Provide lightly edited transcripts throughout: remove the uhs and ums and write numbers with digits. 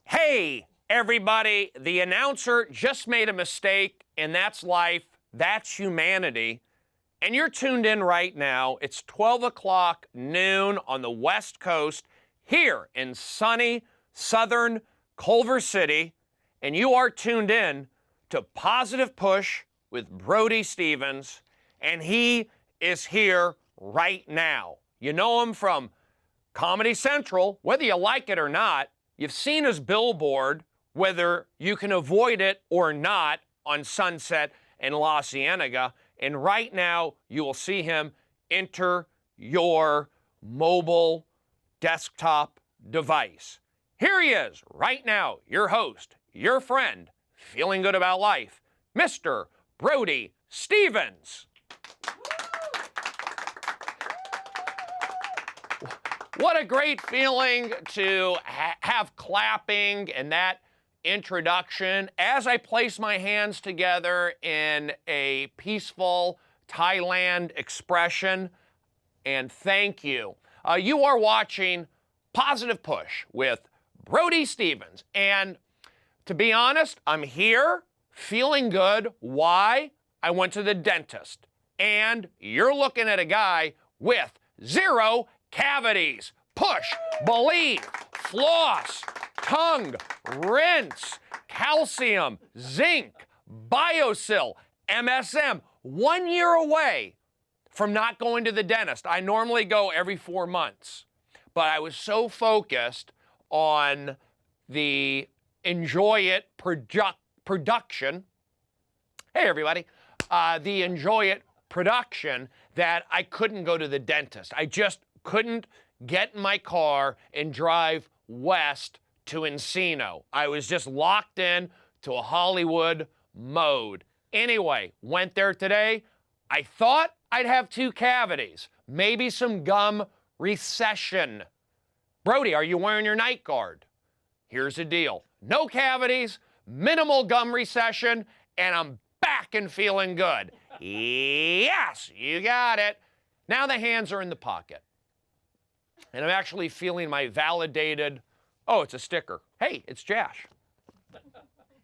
Hey, everybody, the announcer just made a mistake, and that's life, that's humanity. And you're tuned in right now. It's 12 o'clock noon on the West Coast here in sunny southern Culver City, and you are tuned in to Positive Push with Brody Stevens, and he is here right now. You know him from Comedy Central, whether you like it or not. You've seen his billboard, whether you can avoid it or not, on Sunset and La Cienega. And right now, you will see him enter your mobile desktop device. Here he is, right now, your host, your friend, feeling good about life, Mr. Brody Stevens. What a great feeling to have clapping and that introduction as I place my hands together in a peaceful Thailand expression. And thank you. You are watching Positive Push with Brody Stevens. And to be honest, I'm here feeling good. Why? I went to the dentist. And you're looking at a guy with 0 cavities. Push, believe, floss, tongue, rinse, calcium, zinc, BioSil, MSM. 1 year away from not going to the dentist. I normally go every 4 months, but I was so focused on the Enjoy It production. Hey, everybody. The Enjoy It production that I couldn't go to the dentist. I just couldn't get in my car and drive west to Encino. I was just locked in to a Hollywood mode. Anyway, went there today. I thought I'd have 2 cavities, maybe some gum recession. Brody, are you wearing your night guard? Here's the deal. No cavities, minimal gum recession, and I'm back and feeling good. Yes, you got it. Now the hands are in the pocket. And I'm actually feeling my validated, oh, it's a sticker. Hey, it's Jash.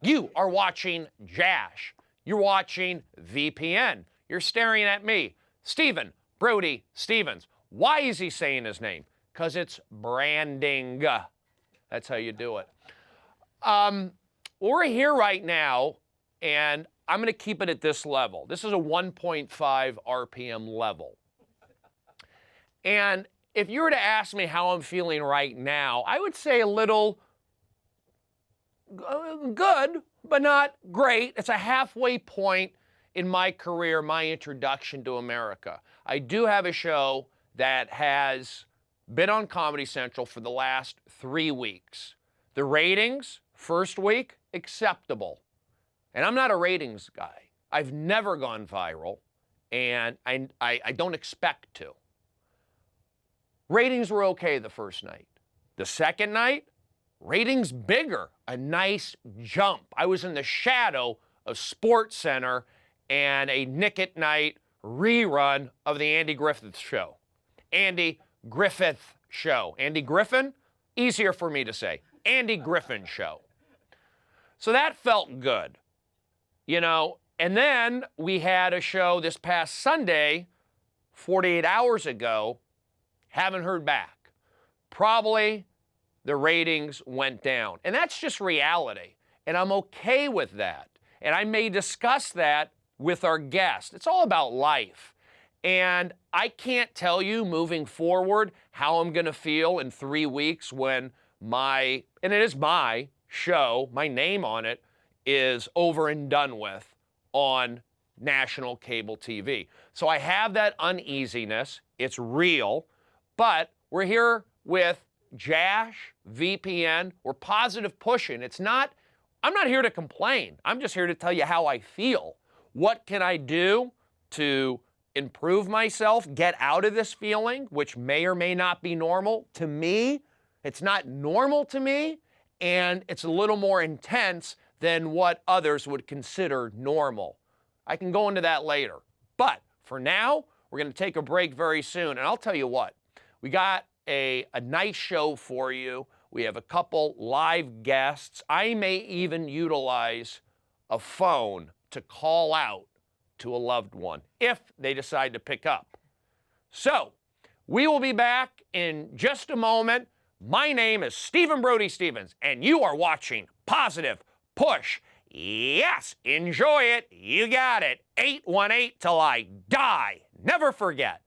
You are watching Jash. You're watching VPN. You're staring at me, Stephen Brody Stevens. Why is he saying his name? Because it's branding. That's how you do it. We're here right now, and I'm going to keep it at this level. This is a 1.5 RPM level. And if you were to ask me how I'm feeling right now, I would say a little good, but not great. It's a halfway point in my career, my introduction to America. I do have a show that has been on Comedy Central for the last 3 weeks. The ratings, first week, acceptable. And I'm not a ratings guy. I've never gone viral, and I don't expect to. Ratings were okay the first night. The second night, ratings bigger, a nice jump. I was in the shadow of Sports Center and a Nick at Night rerun of the Andy Griffith Show. Andy Griffith Show. Andy Griffin? Easier for me to say. Andy Griffin Show. So that felt good, you know. And then we had a show this past Sunday, 48 hours ago. Haven't heard back. Probably the ratings went down. And that's just reality. And I'm okay with that. And I may discuss that with our guest. It's all about life. And I can't tell you moving forward how I'm going to feel in 3 weeks when and it is my show, my name on it, is over and done with on national cable TV. So I have that uneasiness. It's real. But we're here with Jash, VPN. We're positive pushing. I'm not here to complain. I'm just here to tell you how I feel. What can I do to improve myself, get out of this feeling, which may or may not be normal to me? It's not normal to me, and it's a little more intense than what others would consider normal. I can go into that later. But for now, we're going to take a break very soon, and I'll tell you what. We got a nice show for you We have a couple live guests. I may even utilize a phone to call out to a loved one if they decide to pick up. So, we will be back in just a moment. My name is Stephen Brody Stevens, and you are watching Positive Push. Yes, enjoy it. You got it. 818 till I die. Never forget.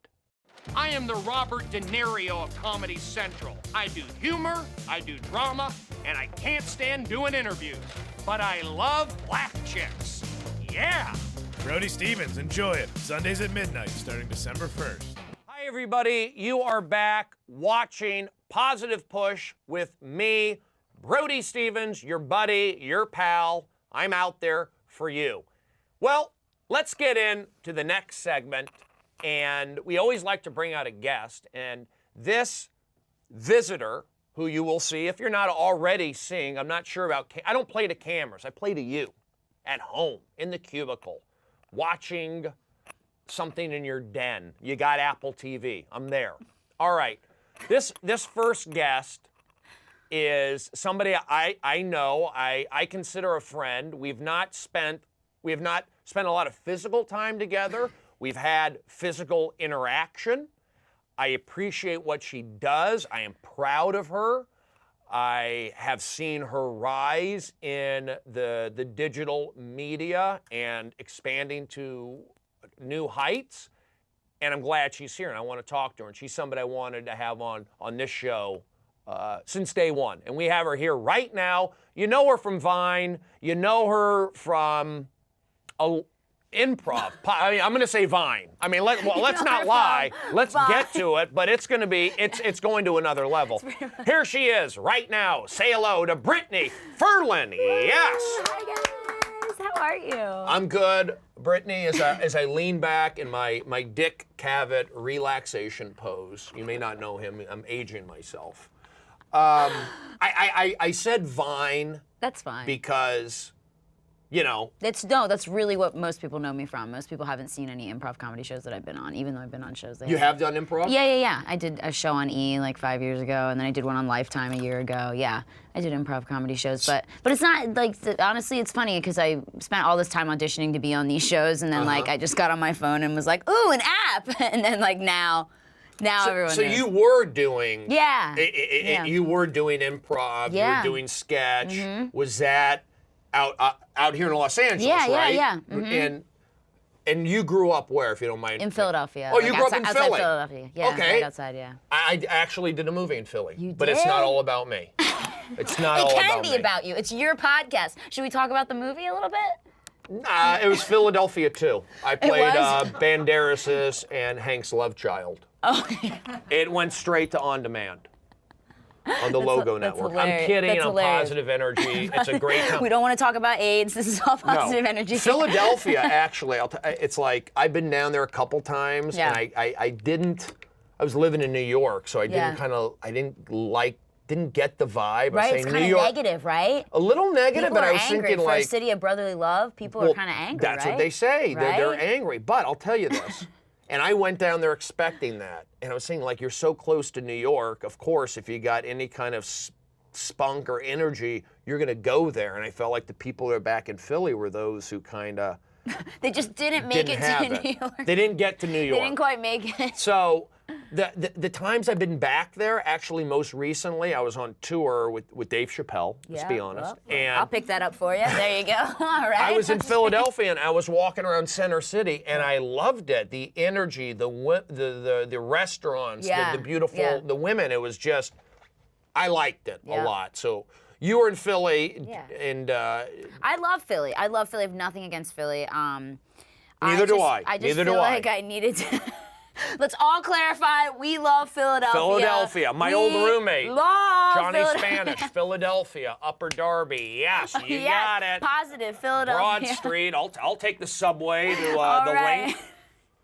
I am the Robert De Niro of Comedy Central. I do humor, I do drama, and I can't stand doing interviews. But I love black chicks. Yeah. Brody Stevens, enjoy it. Sundays at midnight, starting December 1st. Hi, everybody. You are back watching Positive Push with me, Brody Stevens, your buddy, your pal. I'm out there for you. Well, let's get into the next segment. And we always like to bring out a guest. And this visitor, who you will see if you're not already seeing, I'm not sure about, I don't play to cameras. I play to you at home, in the cubicle, watching something in your den. You got Apple TV. I'm there. All right. This first guest is somebody I know, I consider a friend. We have not spent a lot of physical time together. We've had physical interaction. I appreciate what she does. I am proud of her. I have seen her rise in the digital media and expanding to new heights. And I'm glad she's here, and I want to talk to her. And she's somebody I wanted to have on this show since day one. And we have her here right now. You know her from Vine. You know her from improv. I mean, I'm going to say Vine. I mean, let's not lie. Let's get to it. But it's going to be, it's going to another level. Here she is right now. Say hello to Brittany Furlan. Yes. Hi guys. How are you? I'm good. Brittany, as I lean back in my Dick Cavett relaxation pose. You may not know him. I'm aging myself. I said Vine. That's fine. Because, you know. That's really what most people know me from. Most people haven't seen any improv comedy shows that I've been on, even though I've been on shows there. You have done improv? Yeah. I did a show on E! like 5 years ago, and then I did one on Lifetime a year ago. Yeah, I did improv comedy shows, but it's not like, honestly, it's funny because I spent all this time auditioning to be on these shows, and then like I just got on my phone and was like, ooh, an app, and then like now everyone So knows. you were doing. Yeah. You were doing improv. Yeah. You were doing sketch. Was that out here in Los Angeles, right? Yeah. And you grew up where, if you don't mind? In Philadelphia. Oh, you grew up in outside Philly? Philadelphia. Yeah, Okay. right outside, yeah. I actually did a movie in Philly. You But it's not did? all about me. It's not all It about can me. be about you. It's your podcast. Should we talk about the movie a little bit? Nah, it was Philadelphia too. I played was? Banderas and Hank's love child. Oh, It went straight to on demand on the Logo that's Network. hilarious. I'm kidding. That's I'm hilarious. positive energy. It's a great time. we don't want to talk about AIDS. This is all positive energy. Philadelphia, actually, it's like I've been down there a couple times, Yeah. and I was living in New York, so I Yeah. didn't get the vibe. Right? I was It's saying kind New of York, negative, right? a little negative, People but are I was angry thinking for like, a city of brotherly love. People are kind of angry, that's right? what they say. They're Right? angry. But I'll tell you this. And I went down there expecting that. And I was saying, like, you're so close to New York. Of course, if you got any kind of spunk or energy, you're going to go there. And I felt like the people that are back in Philly were those who kind of They just didn't make didn't it have to it. New York. They didn't get to New York. They didn't quite make it. So the times I've been back there, actually most recently, I was on tour with Dave Chappelle, let's be honest. Well, and I'll pick that up for you. There you go. All right. I was in Philadelphia and I was walking around Center City and I loved it. The energy, the restaurants, Yeah, the beautiful, yeah. the women. It was just, I liked it a Yeah. lot. So you were in Philly, Yeah. and I love Philly. I love Philly. I have nothing against Philly. Neither do I. I just Neither feel do I. like I needed to. Let's all clarify. We love Philadelphia. Philadelphia, my old roommate, Love Johnny Philadelphia. Spanish, Philadelphia, Upper Darby. Yes, you Yes, got it. Positive Philadelphia. Broad Street. I'll take the subway to All the right.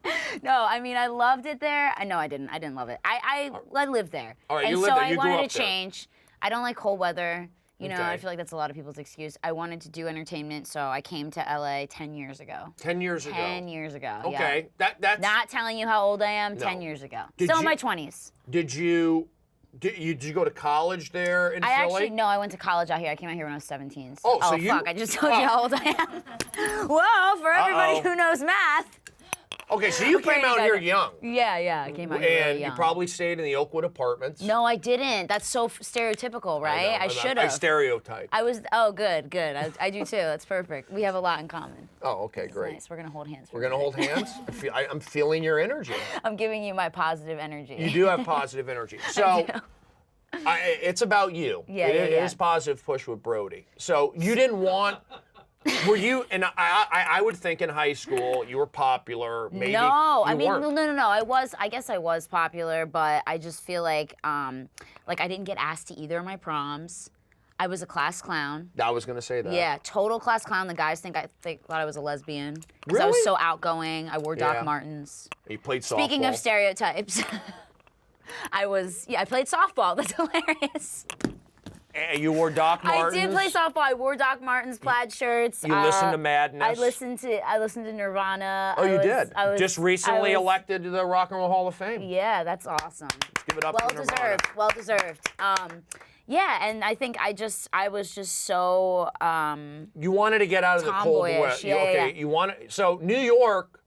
link. No, I mean I loved it there. I know I didn't. I didn't love it. I lived there. All right, and you so lived there. I You grew wanted up to there. change. I don't like cold weather. You know, Okay. I feel like that's a lot of people's excuse. I wanted to do entertainment, so I came to LA 10 years ago. 10 years ago. 10 years ago. Okay, Yeah. that's. Not telling you how old I am. No. 10 years ago. Did Still in you- my 20s. Did you Did you go to college there in Philly? I went to college out here. I came out here when I was 17. Oh, so fuck, I just told you how old I am. Whoa, for everybody who knows math. Okay, so you came out here young. Yeah, I came out here really young. And you probably stayed in the Oakwood apartments. No, I didn't. That's so stereotypical, right? I should have. I stereotype. Good. I do too. That's perfect. We have a lot in common. Oh, okay, great. Nice. We're gonna hold hands. We're gonna hold hands? I'm feeling your energy. I'm giving you my positive energy. You do have positive energy. So, it's about you. It is positive push with Brody. So you didn't want... Were you, and I would think in high school you were popular, maybe No, you weren't. No. I guess I was popular, but I just feel like I didn't get asked to either of my proms. I was a class clown. I was gonna say that. Yeah, total class clown. The guys thought I was a lesbian. Because Really? I was so outgoing. I wore Doc Martens. You played softball. Speaking of stereotypes, I played softball. That's hilarious. And you wore Doc Martens? I did play softball. I wore Doc Martens, plaid shirts. You listened to Madness? I listened to Nirvana. Oh, you did? Just recently elected to the Rock and Roll Hall of Fame. Yeah, that's awesome. Let's give it up to Nirvana. Well deserved. Yeah, and I think I was just so you wanted to get out of the cold weather. Yeah. So New York,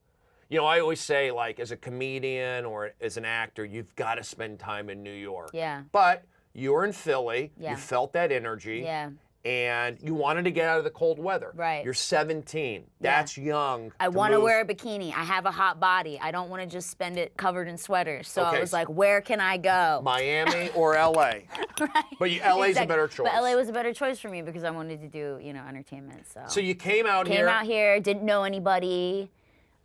I always say, like, as a comedian or as an actor, you've got to spend time in New York. Yeah. But you were in Philly. Yeah. You felt that energy. Yeah. And you wanted to get out of the cold weather. Right. You're 17. That's young. I want to wear a bikini. I have a hot body. I don't want to just spend it covered in sweaters. So I was like, where can I go? Miami or LA? Right. But LA's a better choice. But LA was a better choice for me because I wanted to do, entertainment. So you came out here. Came out here, didn't know anybody.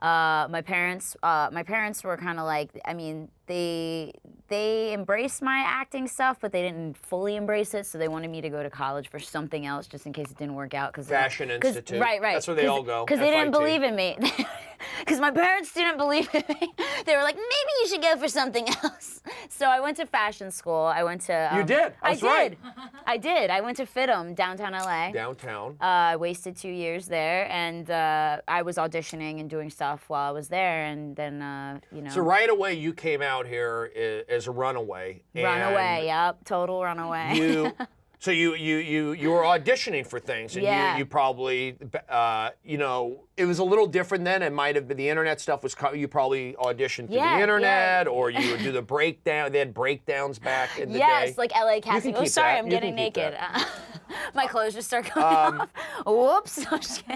My parents were kind of like, they embraced my acting stuff, but they didn't fully embrace it. So they wanted me to go to college for something else, just in case it didn't work out. Fashion Institute. Right. That's where they all go. Because they didn't believe in me. Because my parents didn't believe in me. They were like, maybe you should go for something else. So I went to fashion school. I went to. You did. That's right. I did. I went to FITM, downtown LA. Downtown. I wasted 2 years there, and I was auditioning and doing stuff while I was there, and then So right away you came out here as a runaway. Runaway, yep, total runaway. So you were auditioning for things, and you probably it was a little different then. It might have been the internet stuff was you probably auditioned through the internet, or you would do the breakdown. They had breakdowns back in the day. Yes, like LA casting. Oh, sorry, I'm getting naked. My clothes just start coming off. Whoops.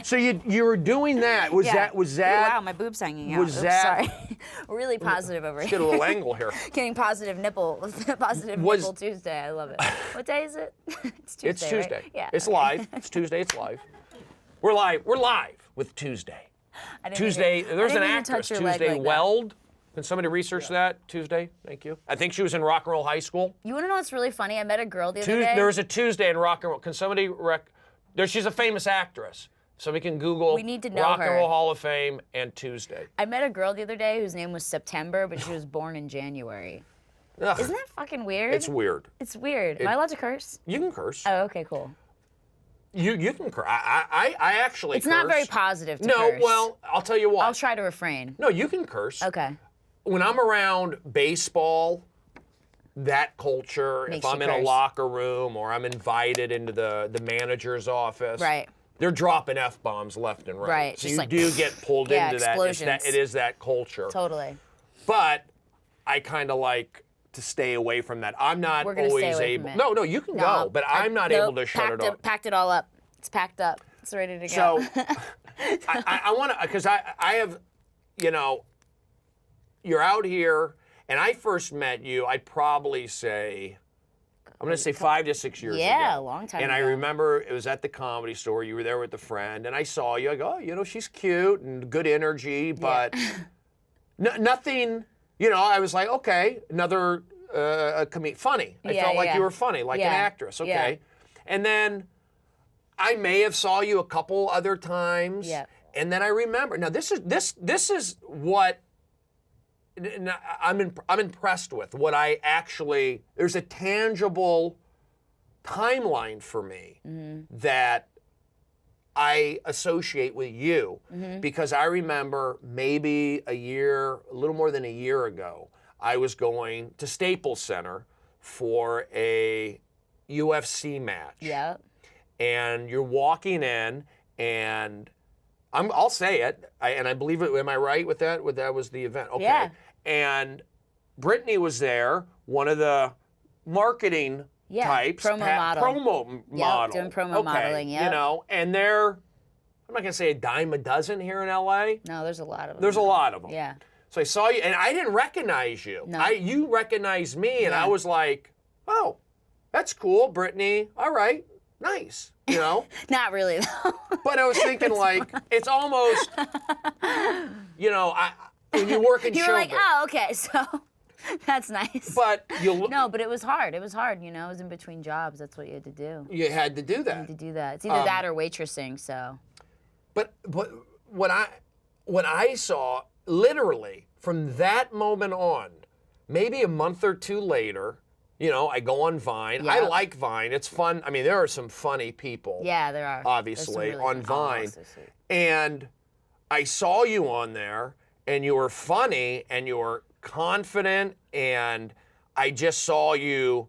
So you were doing that. Was that? Wow, my boobs hanging out. Was that? Sorry. Really positive over here. Get a little angle here. Getting positive nipple Tuesday. I love it. What day is it? It's Tuesday. It's Tuesday. Right? Yeah. It's live. It's Tuesday. It's live. We're live. We're live with Tuesday. Tuesday. There's an actress. Tuesday Weld. Can somebody research that? Tuesday. Thank you. I think she was in Rock and Roll High School. You want to know what's really funny? I met a girl the other day. There was a Tuesday in Rock and Roll. Can somebody she's a famous actress. Somebody can Google we need to know Rock her. and Roll Hall of Fame and Tuesday. I met a girl the other day whose name was September, but she was born in January. Ugh. Isn't that fucking weird? It's weird. It's weird. Am I allowed to curse? You can curse. Oh, okay, cool. You can curse. I actually It's curse. not very positive to curse. No, well, I'll tell you what. I'll try to refrain. No, you can curse. Okay. When I'm around baseball, that culture, Makes if I'm you in a curse. locker room or I'm invited into the manager's office, Right. they're dropping F-bombs left and right. Right, So just you like, do get pulled yeah, into that. explosions. It is that culture. Totally. But I kind of like to stay away from that. I'm not We're gonna stay always away from able. it. No, you can go, but I'm not able to shut it off. Packed it all up. It's packed up. It's ready to go. So I want to, because I have, you're out here, and I first met you, I'd probably say, I'm going to say 5 to 6 years ago. Yeah, a long time and ago. I remember it was at the Comedy Store. You were there with a friend, and I saw you. I go, oh, she's cute and good energy, but nothing, I was like, okay, another funny. I felt like you were funny, like an actress, okay? Yeah. And then I may have saw you a couple other times. Yeah. And then I remember. Now this is what I'm impressed with. What I actually, there's a tangible timeline for me that I associate with you because I remember maybe a little more than a year ago, I was going to Staples Center for a UFC match. Yep. And you're walking in, and I'll say it, and I believe it. Am I right with that? That was the event. Okay. Yeah. And Brittany was there, one of the marketing types. Promo model. Promo Yep, model. doing promo modeling, You yep. know, and they're, I'm not going to say a dime a dozen here in LA. No, there's a lot of them. There's a lot of them. Yeah. So I saw you, and I didn't recognize you. No. You recognized me, and Yeah. I was like, oh, that's cool, Brittany. All right, nice, you know? Not really, though. But I was thinking, like, it's almost, you know, when you work in You showbiz. were like, oh, okay, so that's nice. But No, but it was hard. It was hard, you know? It was in between jobs. That's what you had to do. you had to do You that. had to do that. It's either that or waitressing, so. But what I saw, literally, from that moment on, maybe a month or two later, you know, I go on Vine. I Yep. like Vine. It's fun. I mean, there are some funny people. Yeah, there are. Obviously, There's some really on fun- Vine. Oh, so sweet. And I saw you on there, and you were funny, and you were confident, and I just saw you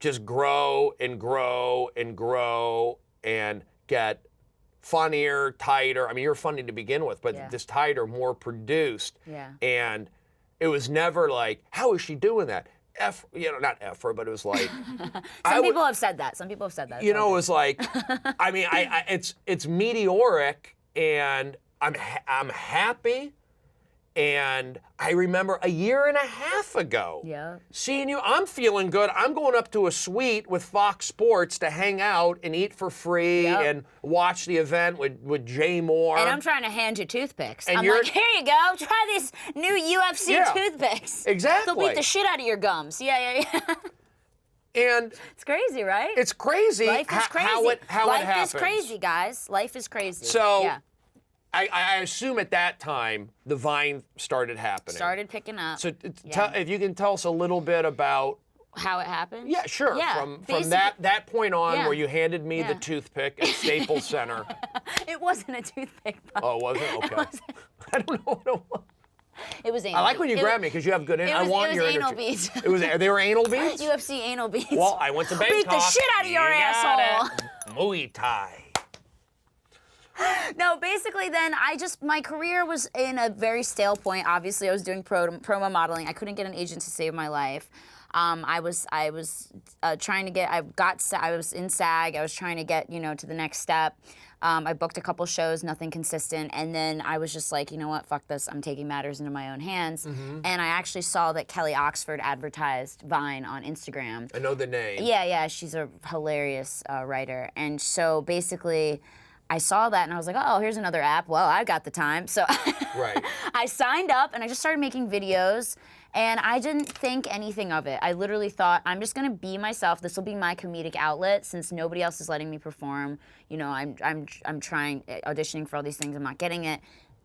just grow and grow and grow and get funnier, tighter. I mean, you're funny to begin with, but Yeah. just tighter, more produced. Yeah. And it was never like, how is she doing that? Not F her, but it was like. Some people have said that. Some people have said that. You know, it was like, I mean, it's meteoric, and I'm happy. And I remember a year and a half ago, Yeah. seeing you. I'm feeling good. I'm going up to a suite with Fox Sports to hang out and eat for free Yep. and watch the event with Jay Moore. And I'm trying to hand you toothpicks. And I'm you're- like, here you go. Try these new UFC Yeah. toothpicks. Exactly. They'll beat the shit out of your gums. Yeah. and It's crazy, right? it's crazy, Life is crazy. how it Life happens. is crazy, guys. Life is crazy. So yeah. I assume at that time the Vine started happening. Started picking up. So Yeah. if you can tell us a little bit about. How it happened? Yeah, sure. Yeah, From basically- that point on, Yeah. where you handed me the Yeah. toothpick at Staples Center. It wasn't a toothpick. But Oh, was it? Okay. I don't know what it was. it was anal. I like when you It grab was- me because you have good. It I was, want it was your anal energy. beads. It was. They were anal beads. UFC anal beads. Well, I went to Bangkok. Beat the shit out of your You got asshole. it. Muay Thai. No, basically then my career was in a very stale point. Obviously, I was doing promo modeling. I couldn't get an agent to save my life. I was trying to get, I was in SAG. I was trying to get, to the next step. I booked a couple shows, nothing consistent. And then I was just like, you know what, fuck this. I'm taking matters into my own hands. And I actually saw that Kelly Oxford advertised Vine on Instagram. I know the name. Yeah, she's a hilarious writer. And so basically, I saw that and I was like, oh, here's another app. Well, I've got the time. So Right. I signed up and I just started making videos. And I didn't think anything of it. I literally thought, I'm just gonna be myself. This will be my comedic outlet since nobody else is letting me perform. I'm trying, auditioning for all these things, I'm not getting it.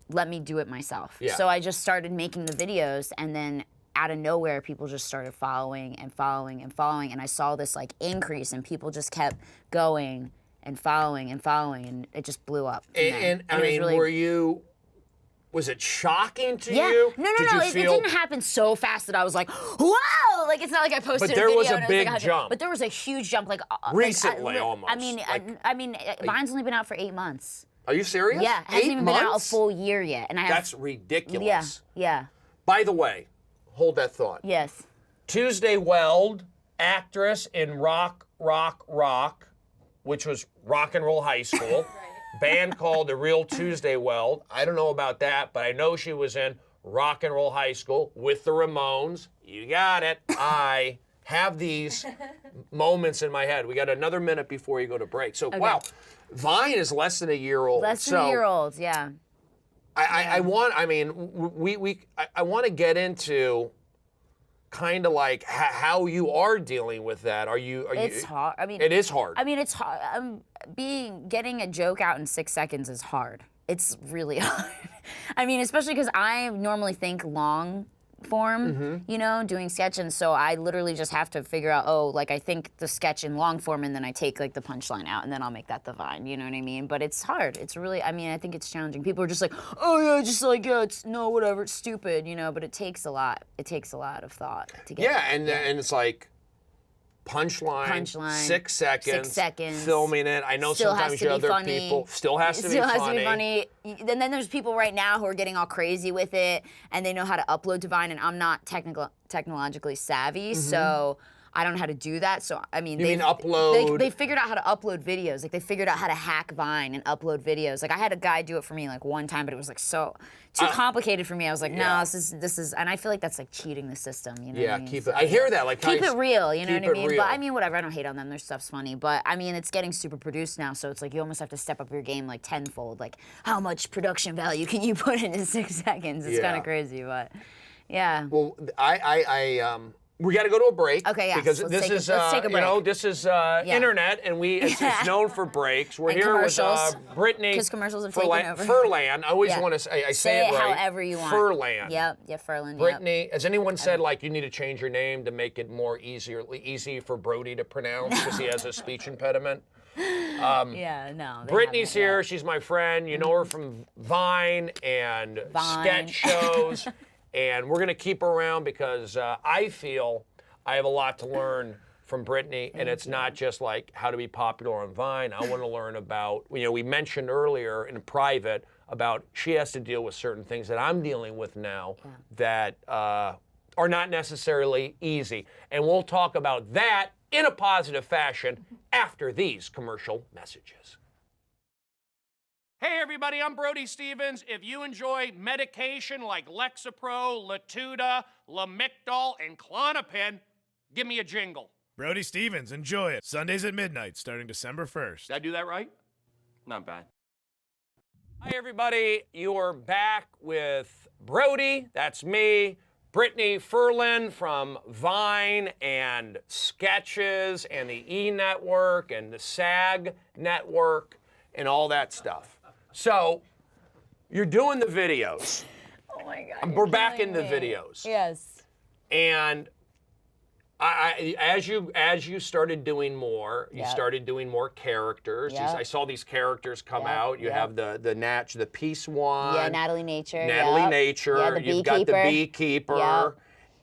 Let me do it myself. Yeah. So I just started making the videos, and then out of nowhere, people just started following and following and following, and I saw this like increase, and people just kept going and following, and it just blew up. from there. And I It was mean, really- was it shocking to Yeah. you? No. Did you It feel, didn't happen so fast that I was like, whoa! Like, it's not like I posted But there a video was a and it big like 100 jump. But there was a huge jump, like Recently, almost. I mean, Vine's only been out for 8 months. Are you serious? Yeah, it hasn't 8 even months? been out a full year yet, and I have. That's ridiculous. Yeah. By the way, hold that thought. Yes. Tuesday Weld, actress in Rock, which was Rock and Roll High School. Band called The Real Tuesday Weld. I don't know about that, but I know she was in Rock and Roll High School with the Ramones. You got it. I have these moments in my head. We got another minute before you go to break. So, wow, Vine is less than a year old. Less than a year old. Yeah. I want to get into kind of like how you are dealing with that. It's hard. I mean, it is hard. I mean, it's hard. Getting a joke out in 6 seconds is hard. It's really hard. I mean, especially because I normally think long form, doing sketch, and so I literally just have to figure out, I think the sketch in long form, and then I take like the punchline out, and then I'll make that the Vine. You know what I mean? But it's hard. It's really. I mean, I think it's challenging. People are just like, it's no, whatever, it's stupid, But it takes a lot. It takes a lot of thought to get. Yeah, and it's like, punchline, 6 seconds, 6 seconds, filming it. I know still sometimes has to you be other funny. people still has to be funny. And then there's people right now who are getting all crazy with it, and they know how to upload to Vine, and I'm not technologically savvy, so I don't know how to do that. So I mean, You mean upload? They figured out how to upload videos. Like they figured out how to hack Vine and upload videos. Like I had a guy do it for me like one time, but it was like so too complicated for me. I was like, no, this is, and I feel like that's like cheating the system. You know what I mean? Keep it. I hear that. Like Keep it real, you know what I mean? Real. But I mean, whatever. I don't hate on them. Their stuff's funny, but I mean, it's getting super produced now, so it's like you almost have to step up your game like tenfold. Like, how much production value can you put into 6 seconds? It's kind of crazy, but yeah. Well, we got to go to a break. Okay, yeah. Because So this is, let's take a break. you know, this is internet, and it's known for breaks. We're And here with commercials. Brittany 'Cause commercials have taken over. Furlan. I always Yeah. want to say, I Say say it right. however you want. Furlan. Yep, Furlan. Brittany, has anyone said like you need to change your name to make it more easy for Brody to pronounce because he has a speech impediment? Yeah, no. they Brittany's haven't yet. here. She's my friend. You know her from Vine and sketch shows. And we're going to keep her around because I feel I have a lot to learn from Brittany. And it's not just like how to be popular on Vine. I want to learn about, you know, we mentioned earlier in private about she has to deal with certain things that I'm dealing with now that are not necessarily easy. And we'll talk about that in a positive fashion after these commercial messages. Hey everybody, I'm Brody Stevens. If you enjoy medication like Lexapro, Latuda, Lamictal, and Klonopin, give me a jingle. Brody Stevens, enjoy it. Sundays at midnight, starting December 1st. Did I do that right? Not bad. Hi everybody, you are back with Brody, that's me, Brittany Furlan from Vine and Sketches and the E Network and the SAG Network and all that stuff. So, you're doing the videos. Oh my God. We're back in the videos. Yes. And as you started doing more, you started doing more characters. Yep. I saw these characters come out. You have the Peace one. Yeah, Natalie Nature. Natalie Nature. Yeah, the You've got the Beekeeper.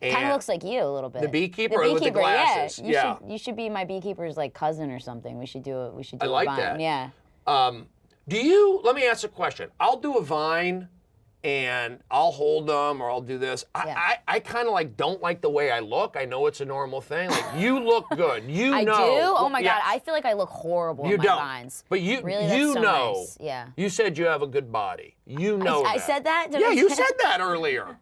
Yep. Kind of looks like you a little bit. The Beekeeper with the glasses. Yeah. You should be my Beekeeper's like cousin or something. We should do it. I like Vine. that. Yeah. Let me ask a question. I'll do a Vine and I'll hold them or I'll do this. I kind of like don't like the way I look. I know it's a normal thing. Like you look good. I do? Oh my God. I feel like I look horrible in my Vines. But you really, that's so know. Nice. Yeah. You said you have a good body. You know that. I said that? You said that earlier.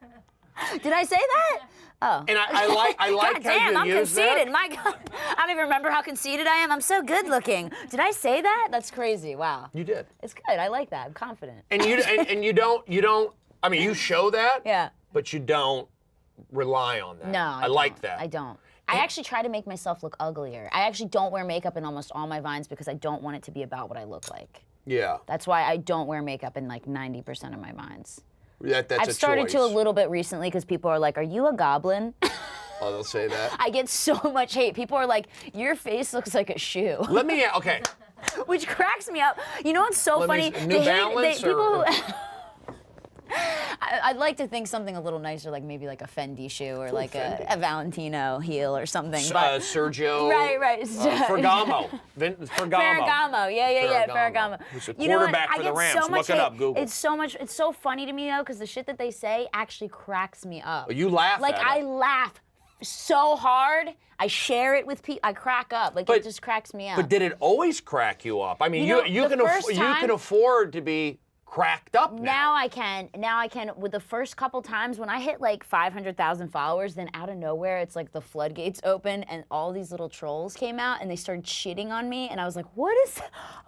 Did I say that? Oh. And I like God damn, how I'm you use conceited. that. My God. I don't even remember how conceited I am. I'm so good looking. Did I say that? That's crazy. Wow. You did. It's good. I like that. I'm confident. And you don't. I mean, you show that. Yeah. But you don't rely on that. No, I like that. I don't. I actually try to make myself look uglier. I actually don't wear makeup in almost all my Vines because I don't want it to be about what I look like. Yeah. That's why I don't wear makeup in like 90% of my Vines. That's I've started to a little bit recently because people are like, "Are you a goblin?" Oh, they'll say that. I get so much hate. People are like, "Your face looks like a shoe." Let me. Okay. Which cracks me up. You know what's so funny? New Balance or? I'd like to think something a little nicer, like maybe like a Fendi shoe or like a Valentino heel or something. But Sergio. Right. Ferragamo. Ferragamo. Yeah. Ferragamo. Who's a You know what? quarterback for the I get Rams. so much Look it hate. up, Google. It's so funny to me though, because the shit that they say actually cracks me up. You laugh Like at I it. laugh so hard. I share it with people. I crack up. Like it just cracks me up. But did it always crack you up? I mean, You know, you can afford to be cracked up now. Now I can. With the first couple times when I hit like 500,000 followers, then out of nowhere, it's like the floodgates open and all these little trolls came out and they started shitting on me. And I was like, what is,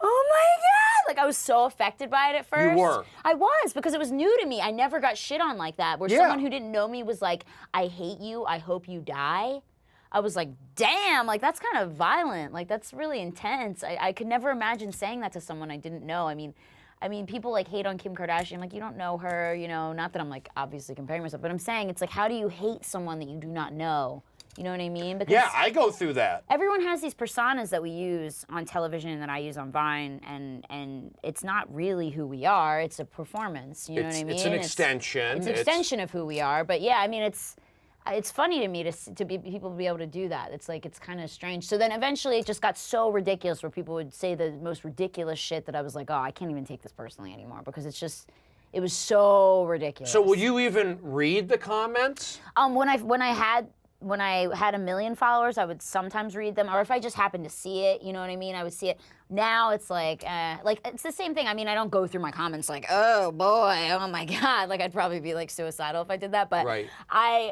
oh my God. Like I was so affected by it at first. You were. I was, because it was new to me. I never got shit on like that. Where someone who didn't know me was like, I hate you, I hope you die. I was like, damn, like that's kind of violent. Like that's really intense. I could never imagine saying that to someone I didn't know. I mean, people like hate on Kim Kardashian. Like, you don't know her, you know, not that I'm like obviously comparing myself, but I'm saying it's like, how do you hate someone that you do not know? You know what I mean? Because yeah, I go through that. Everyone has these personas that we use on television and that I use on Vine, and it's not really who we are. It's a performance. You know what I mean? It's an extension. It's an extension of who we are. But yeah, I mean, it's funny to me to be people be able to do that. It's like it's kind of strange. So then eventually it just got so ridiculous where people would say the most ridiculous shit that I was like, oh, I can't even take this personally anymore because it was so ridiculous. So would you even read the comments? When I had 1 million followers, I would sometimes read them, or if I just happened to see it, you know what I mean? I would see it. Now it's like it's the same thing. I mean, I don't go through my comments like, oh boy, oh my God. Like I'd probably be like suicidal if I did that. But Right.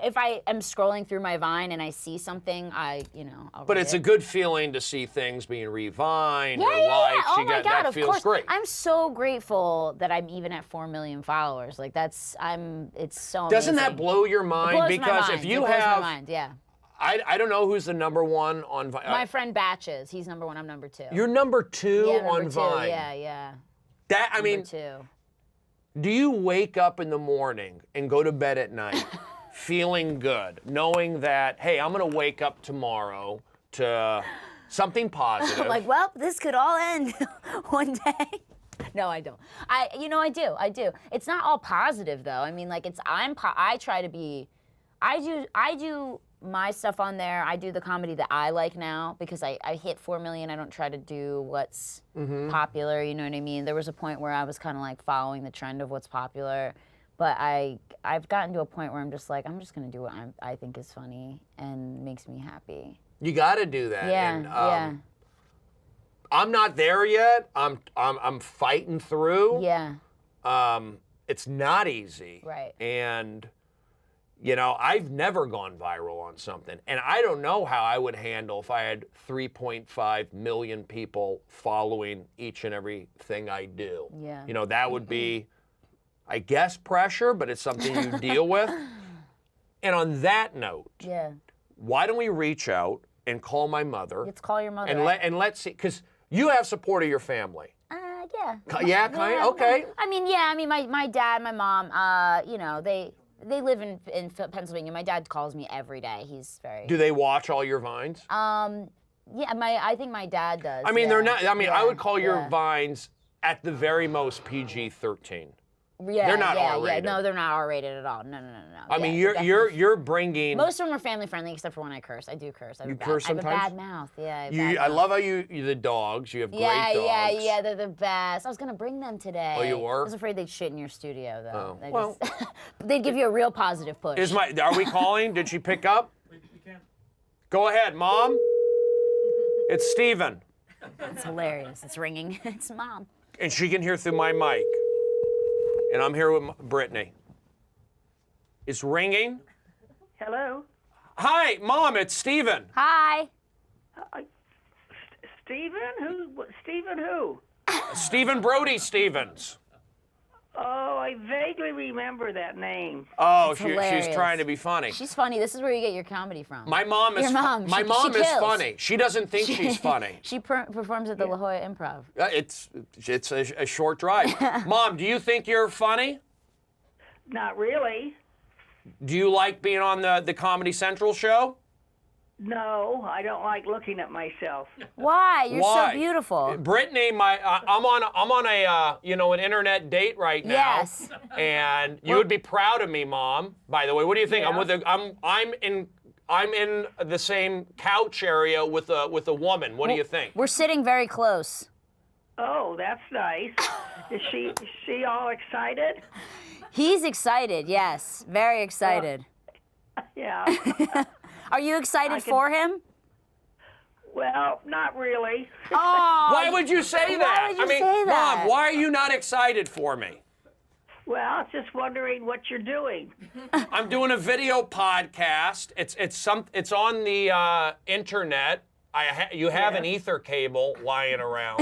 if I am scrolling through my Vine and I see something, I'll But read it's it. a good feeling to see things being revined or Yeah. liked. Oh my God, that of feels course. great. I'm so grateful that I'm even at 4 million followers. Like it's so Doesn't amazing. that blow your It mind? blows Because my if mind. you it blows have, my mind, yeah. I don't know who's the number one on Vine. My friend Batches, he's number 1, I'm number 2. You're number 2 yeah, on number 2. Vine. Yeah. That I Number mean, 2. do you wake up in the morning and go to bed at night feeling good, knowing that, hey, I'm gonna wake up tomorrow to something positive? Like, well, this could all end one day. No, I don't. I do. It's not all positive though. I mean, like I try to be. I do my stuff on there. I do the comedy that I like now because I hit 4 million. I don't try to do what's popular. You know what I mean? There was a point where I was kind of like following the trend of what's popular, but I've gotten to a point where I'm just like, I'm just gonna do what I think is funny and makes me happy. You got to do that. Yeah, And, yeah. I'm not there yet. I'm fighting through. Yeah. It's not easy. Right. And I've never gone viral on something. And I don't know how I would handle if I had 3.5 million people following each and everything I do. Yeah. That would be, I guess, pressure, but it's something you deal with. And on that note, Yeah. why don't we reach out and call my mother Let's call your mother. and let's see, because you have support of your family. Yeah. Yeah, kind of? Okay. I mean, my dad, my mom, they live in Pennsylvania. My dad calls me every day. He's very. Do they watch all your Vines? Yeah, I think my dad does. I mean, they're not. I mean, I Yeah, would call your yeah. Vines at the very most PG-13. Yeah, they're not yeah, R-rated. Yeah, no, they're not R-rated at all. No. I mean, Yeah, you're bringing. Most of them are family friendly, except for when I curse. I do curse. I have You a bad, curse I have a sometimes? bad mouth. Yeah. I love how you the dogs. You have great dogs. Yeah. They're the best. I was gonna bring them today. Oh, you were? I was afraid they'd shit in your studio, though. Oh, well. They'd give you a real positive push. Are we calling? Did she pick up? We can. Go ahead, Mom. It's Steven. It's hilarious. It's ringing. It's Mom. And she can hear through my mic. And I'm here with Brittany. It's ringing. Hello? Hi, Mom, it's Steven. Hi. Stephen? Stephen who? Stephen Brody Stevens. Oh, I vaguely remember that name. Oh, she's hilarious. trying to be funny. She's funny. This is where you get your comedy from. My mom is Your mom. My She mom is kills. funny. She doesn't think she's funny. She performs at the La Jolla Improv. It's a short drive. Mom, do you think you're funny? Not really. Do you like being on the Comedy Central show? No, I don't like looking at myself. Why? You're Why? so beautiful. Brittany, I'm on a an internet date right now. Yes. And you would be proud of me, Mom. By the way, what do you think? Yeah. I'm in the same couch area with a woman. What do you think? We're sitting very close. Oh, that's nice. Is she all excited? He's excited, yes. Very excited. Yeah. Are you excited for him? Well, not really. Oh. Why would you say that? would you I mean, say that? Mom, why are you not excited for me? Well, just wondering what you're doing. I'm doing a video podcast. It's on the internet. You have an ether cable lying around.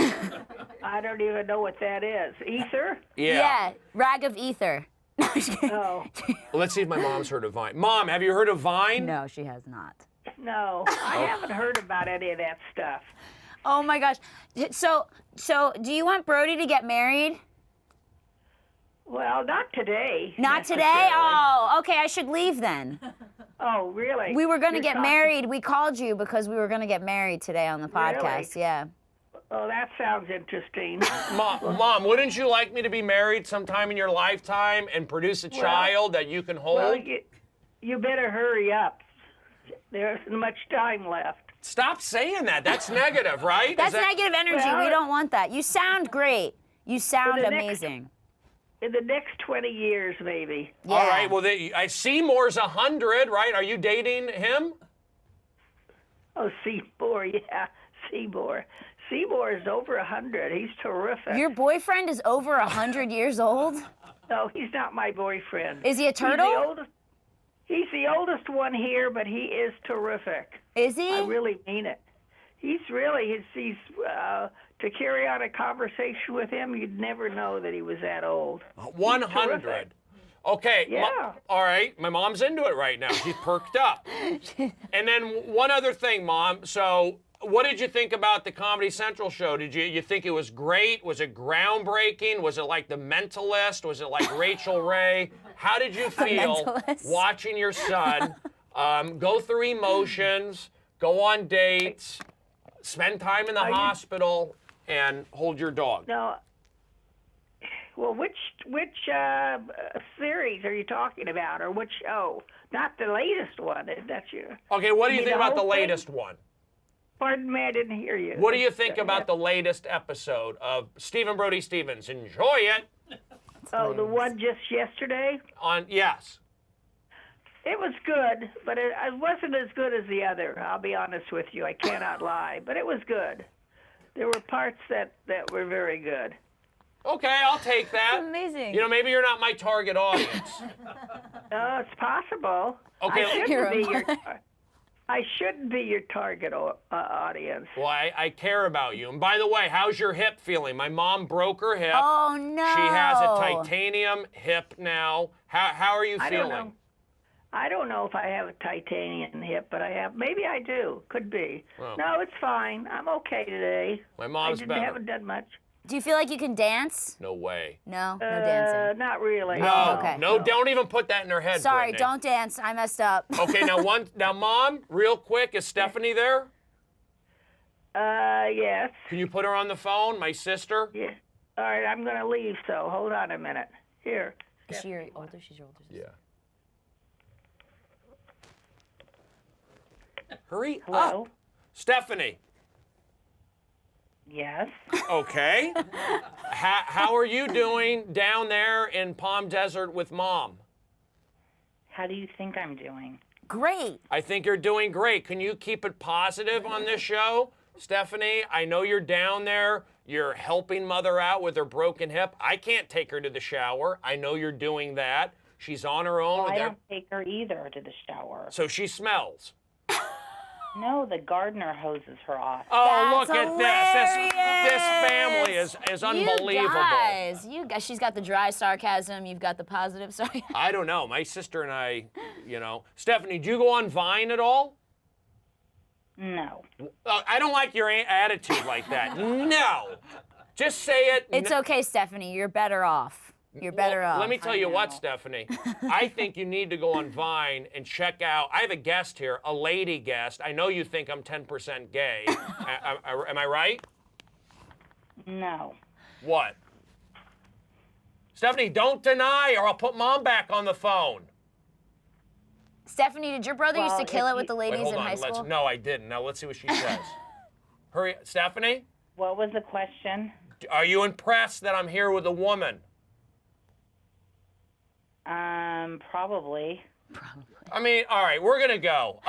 I don't even know what that is. Ether? Yeah, rag of ether. No, I'm just kidding. Oh, Let's see if my mom's heard of Vine. Mom, have you heard of Vine? No, she has not. no. I haven't heard about any of that stuff. Oh my gosh. So do you want Brody to get married? Well, not today. Not today? necessarily. Oh, okay, I should leave then. Oh, really? We were going to You're get talking- married. We called you because we were going to get married today on the podcast. Really? Yeah. Oh, that sounds interesting. Mom, wouldn't you like me to be married sometime in your lifetime and produce a child that you can hold? Well, You better hurry up. There isn't much time left. Stop saying that. That's negative, right? That's negative energy. Well, we don't want that. You sound great. You sound the next- amazing. In the next 20 years, maybe. Yeah. All right. Well, I Seymour's 100, right? Are you dating him? Oh, Seymour, yeah, Seymour. Seymour is over 100. He's terrific. Your boyfriend is over 100 years old? No, he's not my boyfriend. Is he a turtle? He's the oldest one here, but he is terrific. Is he? I really mean it. He's to carry on a conversation with him, you'd never know that he was that old. 100. terrific. Okay. Yeah. All right. My mom's into it right now. She's perked up. And then one other thing, Mom. So, what did you think about the Comedy Central show? Did you think it was great? Was it groundbreaking? Was it like The Mentalist? Was it like Rachel Ray? How did you feel Mentalist. watching your son go through emotions, go on dates, spend time in the hospital, and hold your dog? No. Well, which series are you talking about, or which show? Not the latest one. That's your. Okay, what do you mean think the about the whole thing? latest one? Pardon me, I didn't hear you. What do you think about the latest episode of Stephen Brody Stevens? Enjoy it. Oh, the one just yesterday. Yes. It was good, but it wasn't as good as the other. I'll be honest with you. I cannot lie, but it was good. There were parts that were very good. Okay, I'll take that. Amazing. You know, maybe you're not my target audience. It's possible. Okay. I shouldn't be your target audience. Well, I care about you. And by the way, how's your hip feeling? My mom broke her hip. Oh, no. She has a titanium hip now. How are you I feeling? don't know. I don't know if I have a titanium hip, but I have. Maybe I do. Could be. Well. No, it's fine. I'm okay today. My mom's better. haven't done much. Do you feel like you can dance? No way. No? No dancing. Not really. No, okay. no, don't even put that in her head. Sorry, Brittany. don't dance. I messed up. Okay, now, Mom, real quick, is Stephanie there? Yes. Can you put her on the phone, my sister? Yeah. All right, I'm going to leave, so hold on a minute. Here. Is she your older? She's your older sister. Yeah. Hurry Hello? up. Stephanie. Yes. Okay. How are you doing down there in Palm Desert with Mom? How do you think I'm doing? Great. I think you're doing great. Can you keep it positive on this show? Stephanie, I know you're down there. You're helping Mother out with her broken hip. I can't take her to the shower. I know you're doing that. She's on her own. Well, I don't take her either to the shower. So she smells. No, the gardener hoses her off. Oh, That's look at this. This family hilarious. is unbelievable. You guys, she's got the dry sarcasm. You've got the positive sarcasm. I don't know. My sister and I, Stephanie, do you go on Vine at all? No. I don't like your attitude like that. No. Just say it. It's okay, Stephanie. You're better off. You're better off. Let me tell you what, Stephanie. I think you need to go on Vine and check out. I have a guest here, a lady guest. I know you think I'm 10% gay. Am I right? No. What? Stephanie, don't deny or I'll put Mom back on the phone. Stephanie, did your brother used to kill it with the Wait, ladies hold in on. high school? No, I didn't. Now let's see what she says. Hurry, Stephanie. What was the question? Are you impressed that I'm here with a woman? Probably. I mean, all right, we're gonna go.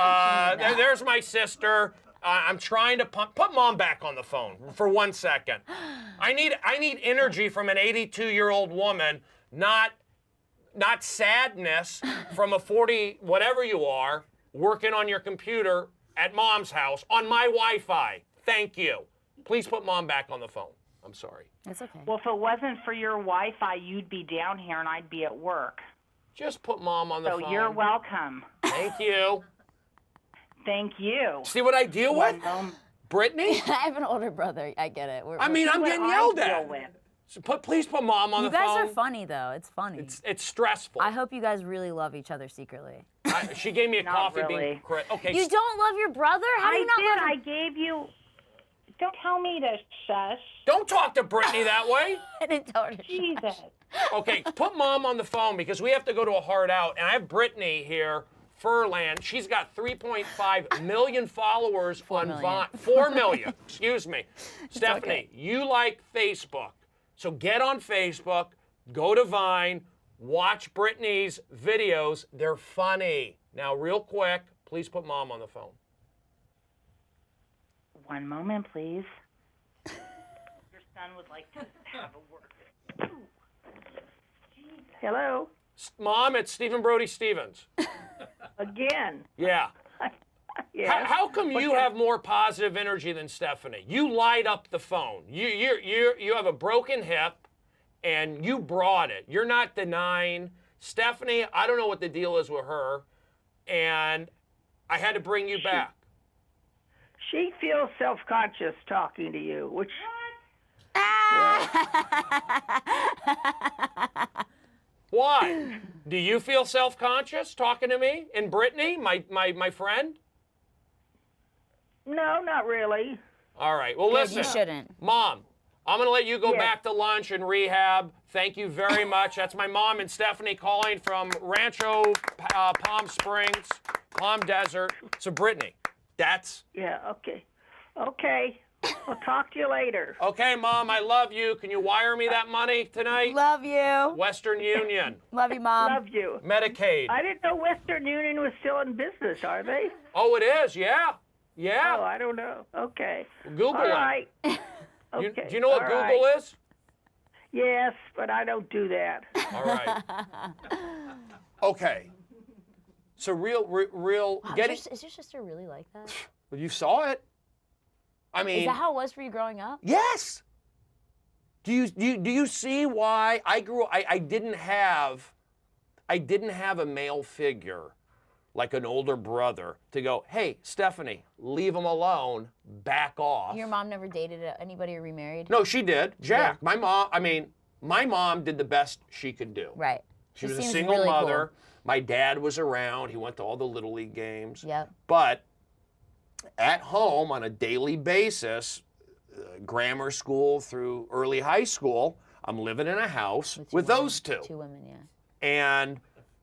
There's my sister. I'm trying to put Mom back on the phone for 1 second. I need energy from an 82-year-old woman, not sadness from a 40 whatever you are working on your computer at Mom's house on my Wi-Fi. Thank you. Please put Mom back on the phone. I'm sorry. It's okay. Well, if it wasn't for your Wi-Fi, you'd be down here and I'd be at work. Just put Mom on the phone. So you're welcome. Thank you. Thank you. See what I deal with? Brittany? I have an older brother. I get it. I'm getting yelled at. So please put Mom on You the phone. guys are funny, though. It's funny. It's stressful. I hope you guys really love each other secretly. She gave me a Not coffee really. bean. Okay. You don't love your brother? How do you not love I him? gave you. Don't tell me to shush. Don't talk to Brittany that way. I didn't tell her to shut Jesus. Okay, put Mom on the phone because we have to go to a hard out, and I have Brittany here Furlan. She's got 3.5 million followers on million. Vine. 4 million, excuse me. Stephanie, okay. you like Facebook. So get on Facebook, go to Vine, watch Brittany's videos. They're funny. Now, real quick, please put Mom on the phone. One moment, please. Your son would like to have a word. Hello? Mom, it's Stephen Brody Stevens. Again. Yeah. Yeah. How come you have more positive energy than Stephanie? You light up the phone. You have a broken hip, and you brought it. You're not denying. Stephanie, I don't know what the deal is with her, and I had to bring you back. She feels self-conscious talking to you, which... Why? Do you feel self-conscious talking to me and Brittany, my friend? No, not really. All right. Well, listen. You shouldn't. Mom, I'm going to let you go Yes. back to lunch and rehab. Thank you very much. That's my mom and Stephanie calling from Rancho Palm Springs, Palm Desert. So, Brittany, that's... Yeah, okay. Okay. I'll talk to you later. Okay, Mom, I love you. Can you wire me that money tonight? Love you. Western Union. Love you, Mom. Love you. Medicaid. I didn't know Western Union was still in business, are they? Oh, it is? Yeah. Yeah. Oh, I don't know. Okay. Google All it. right. You- Okay. do you know what All Google right. is? Yes, but I don't do that. All right. Okay. So real, Wow, getting. is your sister really like that? You saw it. I mean. Is that how it was for you growing up? Yes. Do you see why I grew? I didn't have a male figure, like an older brother, to go, hey, Stephanie, leave him alone, back off. Your mom never dated anybody or remarried? No, she did. Jack, my mom did the best she could do. Right. She was a seems single really mother. Cool. My dad was around. He went to all the Little League games. Yep. But at home on a daily basis, grammar school through early high school, I'm living in a house with those two. 2 women, yeah. And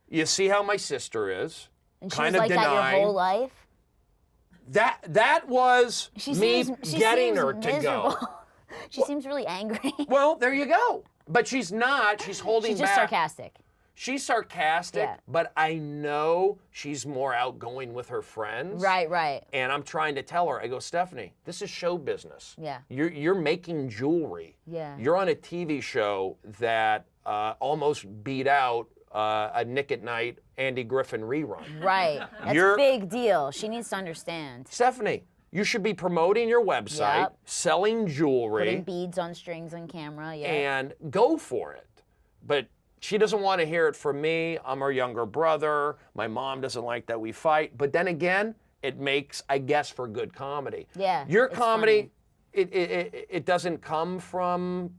you see how my sister is. And she kind was of like that denying. your whole life? That was She me seems getting her miserable. to go. She seems really angry. Well, there you go. But she's not. She's holding She's just back. sarcastic. She's sarcastic, Yeah. but I know she's more outgoing with her friends. Right, right. And I'm trying to tell her, I go, Stephanie, this is show business. Yeah. You're making jewelry. Yeah. You're on a TV show that almost beat out a Nick at Night, Andy Griffin rerun. Right. That's a big deal. She needs to understand. Stephanie, you should be promoting your website, Yep. selling jewelry, Putting beads on strings on camera, yeah. and go for it. But she doesn't want to hear it from me. I'm her younger brother. My mom doesn't like that we fight. But then again, it makes, I guess, for good comedy. Yeah, Your it's comedy, it doesn't come from,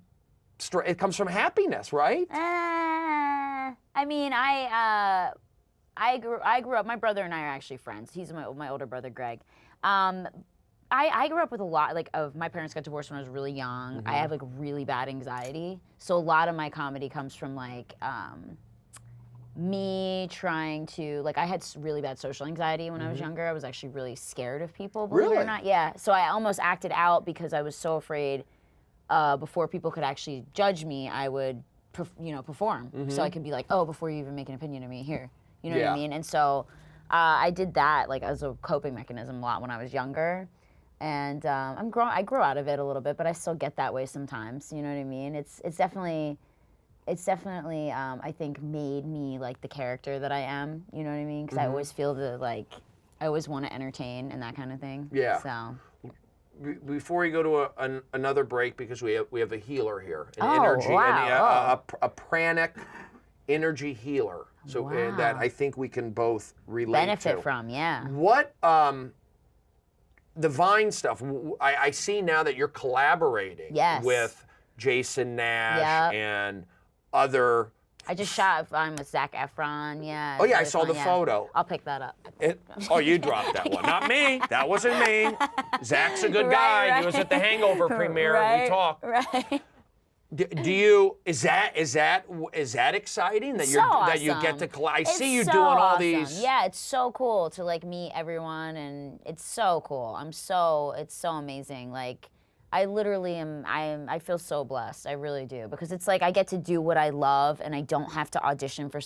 it comes from happiness, right? I mean, I grew up. My brother and I are actually friends. He's my older brother, Greg. I grew up with a lot of my parents got divorced when I was really young. I have really bad anxiety, so a lot of my comedy comes from me trying to I had really bad social anxiety when I was younger. I was actually really scared of people, believe it Really? or not. Yeah. So I almost acted out because I was so afraid. Before people could actually judge me, I would perform. So I could be like, oh, before you even make an opinion of me, here. You know what Yeah. I mean? And so I did that as a coping mechanism a lot when I was younger. And I grew out of it a little bit, but I still get that way sometimes. You know what I mean? It's definitely I think made me the character that I am. You know what I mean? Because I always feel I always want to entertain and that kind of thing. Yeah. So. Before we go to another break, because we have a healer here, an Oh, energy, wow. a pranic energy healer. So Wow. that I think we can both relate Benefit to. from, yeah. What the Vine stuff? I see now that you're collaborating Yes. with Jason Nash Yep. and other. I just shot with Zac Efron, yeah. Oh, yeah, I really saw the fun, yeah. photo. I'll pick that up. Oh, you dropped that one, not me. That wasn't me. Zach's a good guy. Right, He was right. at the Hangover premiere. Right, We talked. Right. Do you is that exciting that that you get to I see you doing all these. Yeah, it's so cool to like meet everyone, and it's so cool. It's so amazing. Like I literally I feel so blessed. I really do, because it's like I get to do what I love, and I don't have to audition for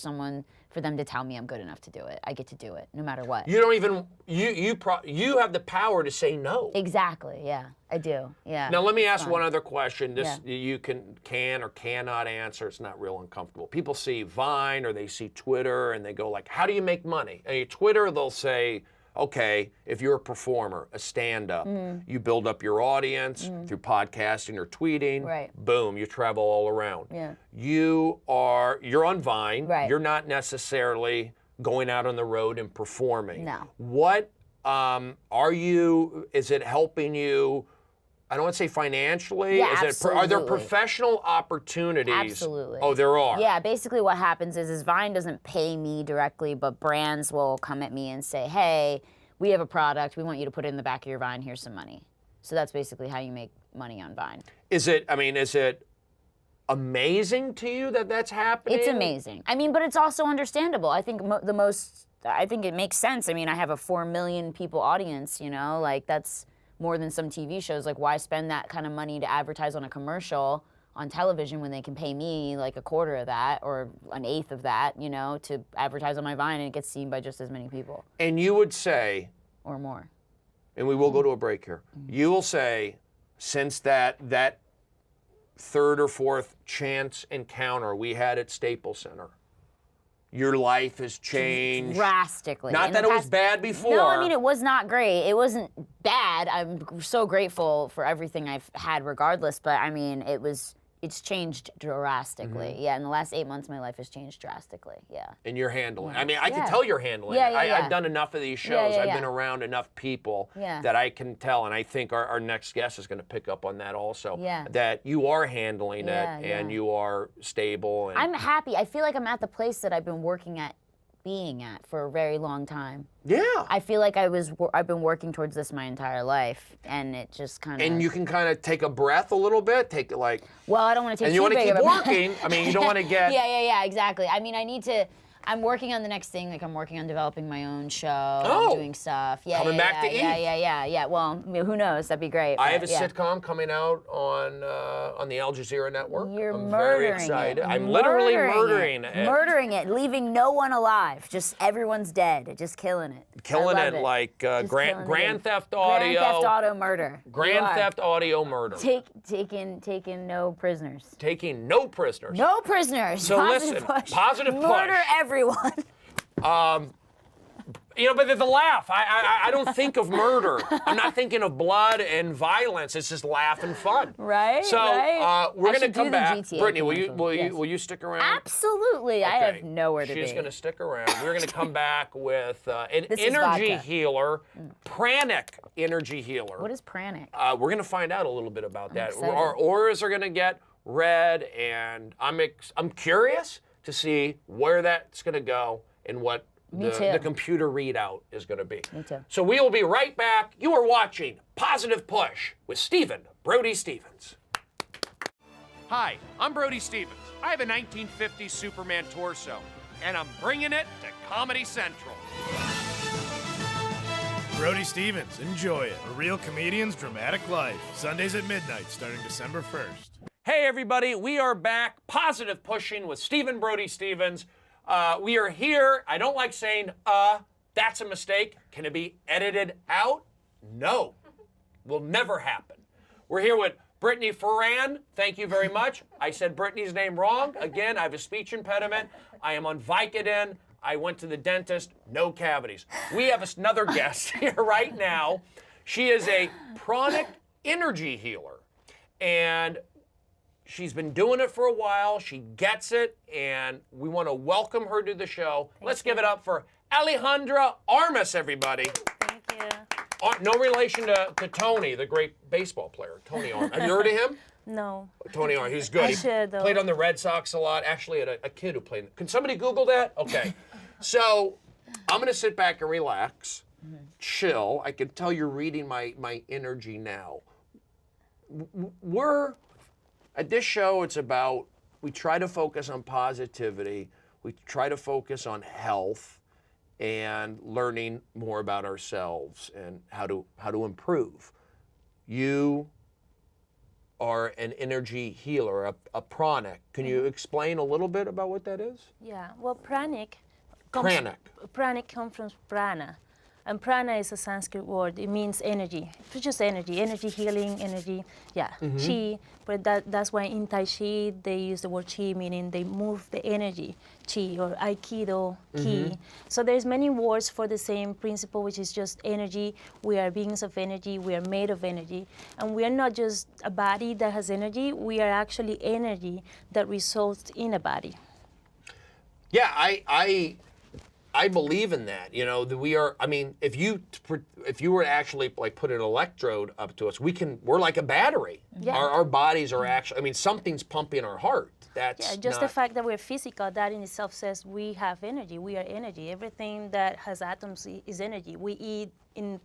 them to tell me I'm good enough to do it. I get to do it no matter what. You don't even you have the power to say no. Exactly. Yeah, I do. Yeah. Now let me ask one other question. This you can or cannot answer. It's not real uncomfortable. People see Vine or they see Twitter and they go like, "How do you make money?" And Twitter, they'll say, okay, if you're a performer, a stand-up, you build up your audience through podcasting or tweeting. Right. Boom, you travel all around. Yeah. You're on Vine. Right. You're not necessarily going out on the road and performing. No. What is it helping you? I don't want to say financially. Yeah, Are there absolutely. professional opportunities? Absolutely. Oh, there are. Yeah, basically what happens is Vine doesn't pay me directly, but brands will come at me and say, hey, we have a product. We want you to put it in the back of your Vine. Here's some money. So that's basically how you make money on Vine. Is it amazing to you that that's happening? It's amazing. I mean, but it's also understandable. I think I think it makes sense. I mean, I have a 4 million people audience, like that's more than some TV shows. Like, why spend that kind of money to advertise on a commercial on television when they can pay me like a quarter of that or an eighth of that, to advertise on my Vine, and it gets seen by just as many people. And you would say, or more. And we will go to a break here. You will say, since that third or fourth chance encounter we had at Staples Center, your life has changed drastically. Not that it was bad before. No, I mean, it was not great. It wasn't bad. I'm so grateful for everything I've had regardless, but I mean, it's changed drastically. Yeah, in the last 8 months, my life has changed drastically. Yeah. And you're handling. I mean, I can tell you're handling. Yeah, it. yeah. I've done enough of these shows. Yeah, I've been around enough people that I can tell, and I think our next guest is going to pick up on that also. Yeah. That you are handling it and you are stable. And I'm happy. I feel like I'm at the place that I've been working at being at for a very long time. Yeah. I feel like I've been working towards this my entire life, and it just kind of. And you can kind of take a breath a little bit, take it like. Well, I don't want to take. And you want to keep working. I mean, you don't want to get. Yeah, exactly. I mean, I need to. I'm working on the next thing. Like, I'm working on developing my own show. Oh. I'm doing stuff. Yeah. Coming back to E! Yeah. Well, who knows? That'd be great. I have a but, yeah. sitcom coming out on the Al Jazeera network. You're I'm murdering very excited. it. I'm literally murdering it. Murdering it, leaving no one alive. Just everyone's dead. Just killing it. Killing I it love like Grand Theft Audio. Grand Theft Auto murder. Grand Theft Audio murder. Taking no prisoners. Taking no prisoners. No prisoners. So positive listen, push. positive push. Murder everyone. But the laugh. I don't think of murder. I'm not thinking of blood and violence. It's just laugh and fun. Right. So right. we're I going to should do come the back. GTA Brittany, commercial. will you stick around? Absolutely. I Okay. have nowhere to be. She's going to stick around. We're going to come back with an This is energy vodka. Healer, Pranic energy healer. What is Pranic? We're going to find out a little bit about that. excited. Our auras are going to get read, and I'm curious to see where that's going to go and what Me too. the computer readout is going to be. Me too. So we will be right back. You are watching Positive Push with Stephen Brody Stevens. Hi, I'm Brody Stevens. I have a 1950s Superman torso, and I'm bringing it to Comedy Central. Brody Stevens, enjoy it. A real comedian's dramatic life. Sundays at midnight, starting December 1st. Hey everybody, we are back. Positive Pushing with Stephen Brody Stevens. We are here. I don't like saying, that's a mistake. Can it be edited out? No. Will never happen. We're here with Brittany Furlan. Thank you very much. I said Brittany's name wrong. Again, I have a speech impediment. I am on Vicodin. I went to the dentist. No cavities. We have another guest here right now. She is a Pranic energy healer. And she's been doing it for a while. She gets it, and we want to welcome her to the show. Let's give it up for Alejandra Armas, everybody. Thank you. No relation to Tony, the great baseball player, Tony Armas. Have you heard of him? No. Tony Armas, he's good. I He should, though. played on the Red Sox a lot. Actually, had a kid who played. Can somebody Google that? Okay. So I'm going to sit back and relax, chill. I can tell you're reading my energy now. At this show, it's about, we try to focus on positivity, we try to focus on health and learning more about ourselves and how to improve. You are an energy healer, a pranic. Can you explain a little bit about what that is? Yeah, well, Pranic comes from prana. And prana is a Sanskrit word. It means energy. It's just energy healing, energy, yeah, chi. But that's why in Tai Chi they use the word chi, meaning they move the energy, chi, or Aikido, ki. So there's many words for the same principle, which is just energy. We are beings of energy. We are made of energy. And we are not just a body that has energy. We are actually energy that results in a body. Yeah, I believe in that. You know, that we are. I mean, if you were to actually like put an electrode up to us, we're like a battery. Yeah. Our bodies are actually. I mean, something's pumping our heart. That's yeah. Just the fact that we're physical, that in itself says we have energy. We are energy. Everything that has atoms is energy. We eat in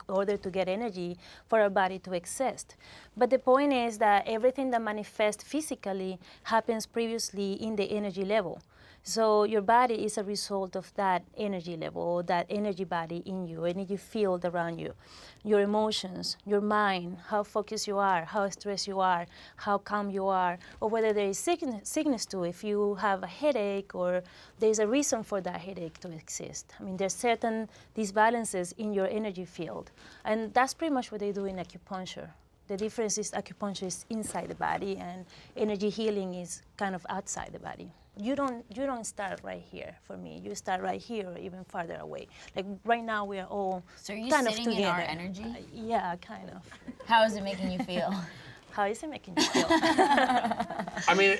order to get energy for our body to exist. But the point is that everything that manifests physically happens previously in the energy level. So your body is a result of that energy level, that energy body in you, energy field around you. Your emotions, your mind, how focused you are, how stressed you are, how calm you are, or whether there is sickness too, if you have a headache or there's a reason for that headache to exist. I mean, there's certain disbalances in your energy field. And that's pretty much what they do in acupuncture. The difference is acupuncture is inside the body and energy healing is kind of outside the body. You don't start right here for me. You start right here or even farther away. Like right now we are all So are you kind of sitting together. in our energy? Yeah, kind of. How is it making you feel? How is it making you feel? I mean,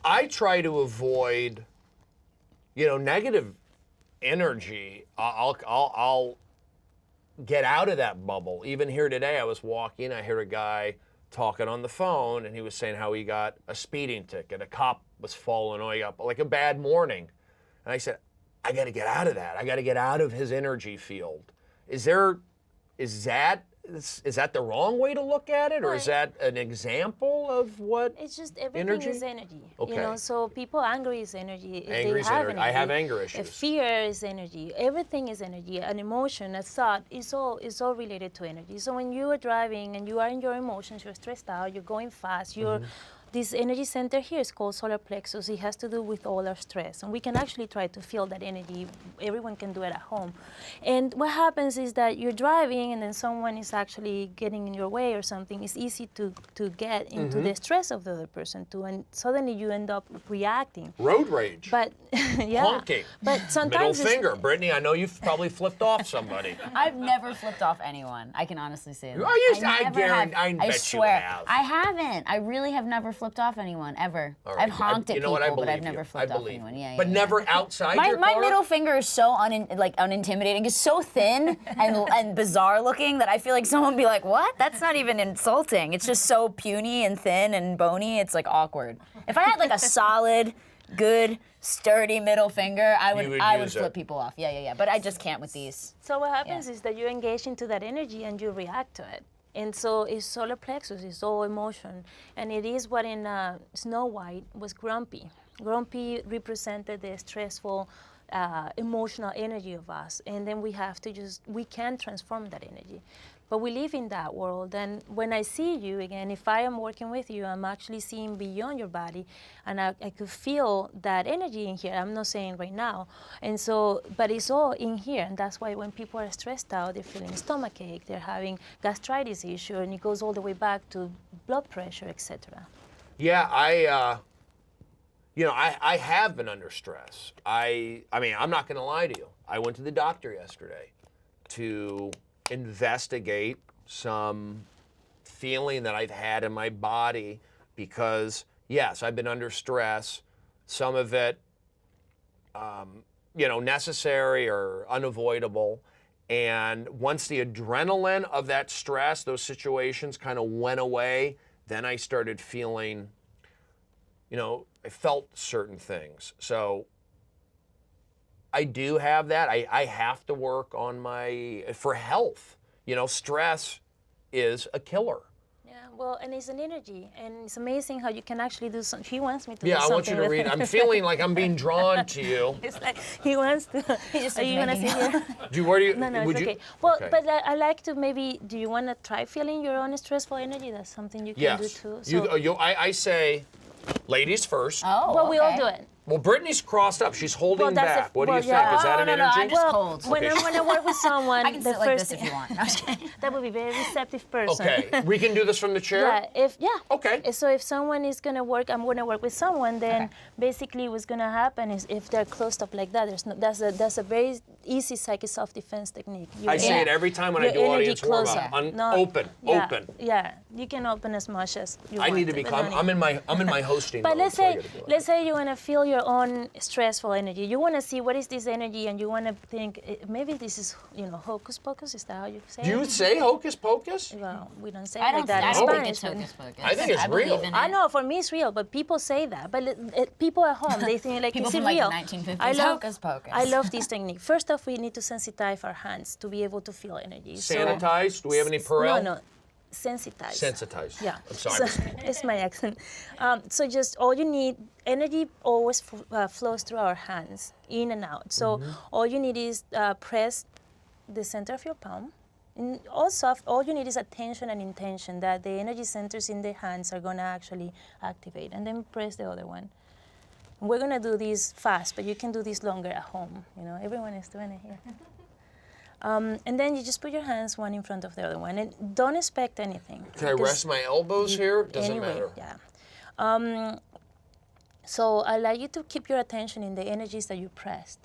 I try to avoid, negative energy. I'll get out of that bubble. Even here today, I was walking, I hear a guy talking on the phone, and he was saying how he got a speeding ticket. A cop was following him. He got like a bad morning. And I said, I got to get out of that. I got to get out of his energy field. Is that the wrong way to look at it, or is that an example of what? It's just everything energy? is energy. Okay. So people angry is energy. Angry is energy. I have anger issues. Fear is energy. Everything is energy. An emotion, a thought is all related to energy. So when you are driving and you are in your emotions, you're stressed out, you're going fast, this energy center here is called solar plexus. It has to do with all our stress. And we can actually try to feel that energy. Everyone can do it at home. And what happens is that you're driving and then someone is actually getting in your way or something. It's easy to get into the stress of the other person too. And suddenly you end up reacting. Road rage. But, yeah. Honking. But sometimes Middle finger. Brittany, I know you've probably flipped off somebody. I've never flipped off anyone. I can honestly say that. I guarantee. I bet swear. you have. I haven't. I really have never flipped off anyone, ever. All right. I've honked at people, but I've you. never I flipped off believe anyone. you. Yeah, But yeah. never outside your car? My middle finger is so unintimidating. It's so thin and bizarre looking that I feel like someone would be like, what? That's not even insulting. It's just so puny and thin and bony. It's like awkward. If I had like a solid, good, sturdy middle finger, I would flip people off. Yeah. But I just can't with these. So what happens is that you engage into that energy and you react to it. And so it's solar plexus, it's all emotion. And it is what in Snow White was grumpy. Grumpy represented the stressful, emotional energy of us. And then we can transform that energy. But we live in that world, and when I see you again, if I am working with you, I'm actually seeing beyond your body, and I could feel that energy in here. I'm not saying right now, and so, but it's all in here, and that's why when people are stressed out, they're feeling stomachache, they're having gastritis issue, and it goes all the way back to blood pressure, etc. Yeah, I have been under stress. I mean, I'm not going to lie to you. I went to the doctor yesterday to investigate some feeling that I've had in my body because, yes, I've been under stress. Some of it, necessary or unavoidable. And once the adrenaline of that stress, those situations kind of went away, then I started feeling, I felt certain things. So I do have that. I have to work on for health. Stress is a killer. Yeah, Well, and it's an energy, and it's amazing how you can actually do something. He wants me to do Yeah, something I want you to with read. it. I'm feeling like I'm being drawn to you. It's like he wants to. He just Are you gonna making sit here? Where do you? No, would it's you? okay. Well, Okay. but I like to maybe. Do you want to try feeling your own stressful energy? That's something you can do Yes. too. I say, ladies first. Oh, well, we all okay. do it. Well, Brittany's crossed up. She's holding Well, that's back. if- What do well, you yeah. think? Is that Oh, an no, no, energy? I'm just cold. When I'm gonna work with someone, I can the sit like first this if you want. No, I'm just kidding. that would be a very receptive person. Okay, we can do this from the chair? Yeah. Okay. So if someone is gonna work, I'm gonna work with someone. Then Okay. basically, what's gonna happen is if they're closed up like that, that's a very easy psychic self-defense technique. I say Yeah. it every time when I Your do energy audience warm closer. up. No, Open. yeah, Open. Yeah, you can open as much as you I want. need to become. I'm in my hosting But mode. let's so I say, gotta do it. let's say you want to feel your own stressful energy. You want to see what is this energy, and you want to think maybe this is, hocus pocus. Is that how you say Do you it? say hocus pocus? Well, we don't say I it don't, like that I in don't think Spanish. it's hocus pocus. I think it's believe real. in I it. know, for me it's real, but people say that. But people at home, they think like, People is it from, like, real? 1950s, I love, hocus pocus. I love this technique. First off, we need to sensitize our hands to be able to feel energy. Sanitized? Do we have any Perel? No, sensitize. Sensitized. Yeah. I'm sorry. So, it's my accent. So just all you need, energy always flows through our hands, in and out. So all you need is press the center of your palm. And also, all you need is attention and intention that the energy centers in the hands are gonna actually activate. And then press the other one. And we're gonna do this fast, but you can do this longer at home. Everyone is doing it here. And then you just put your hands one in front of the other one, and don't expect anything. Can I rest my elbows here? Doesn't Anyway, matter. yeah. So I like you to keep your attention in the energies that you pressed,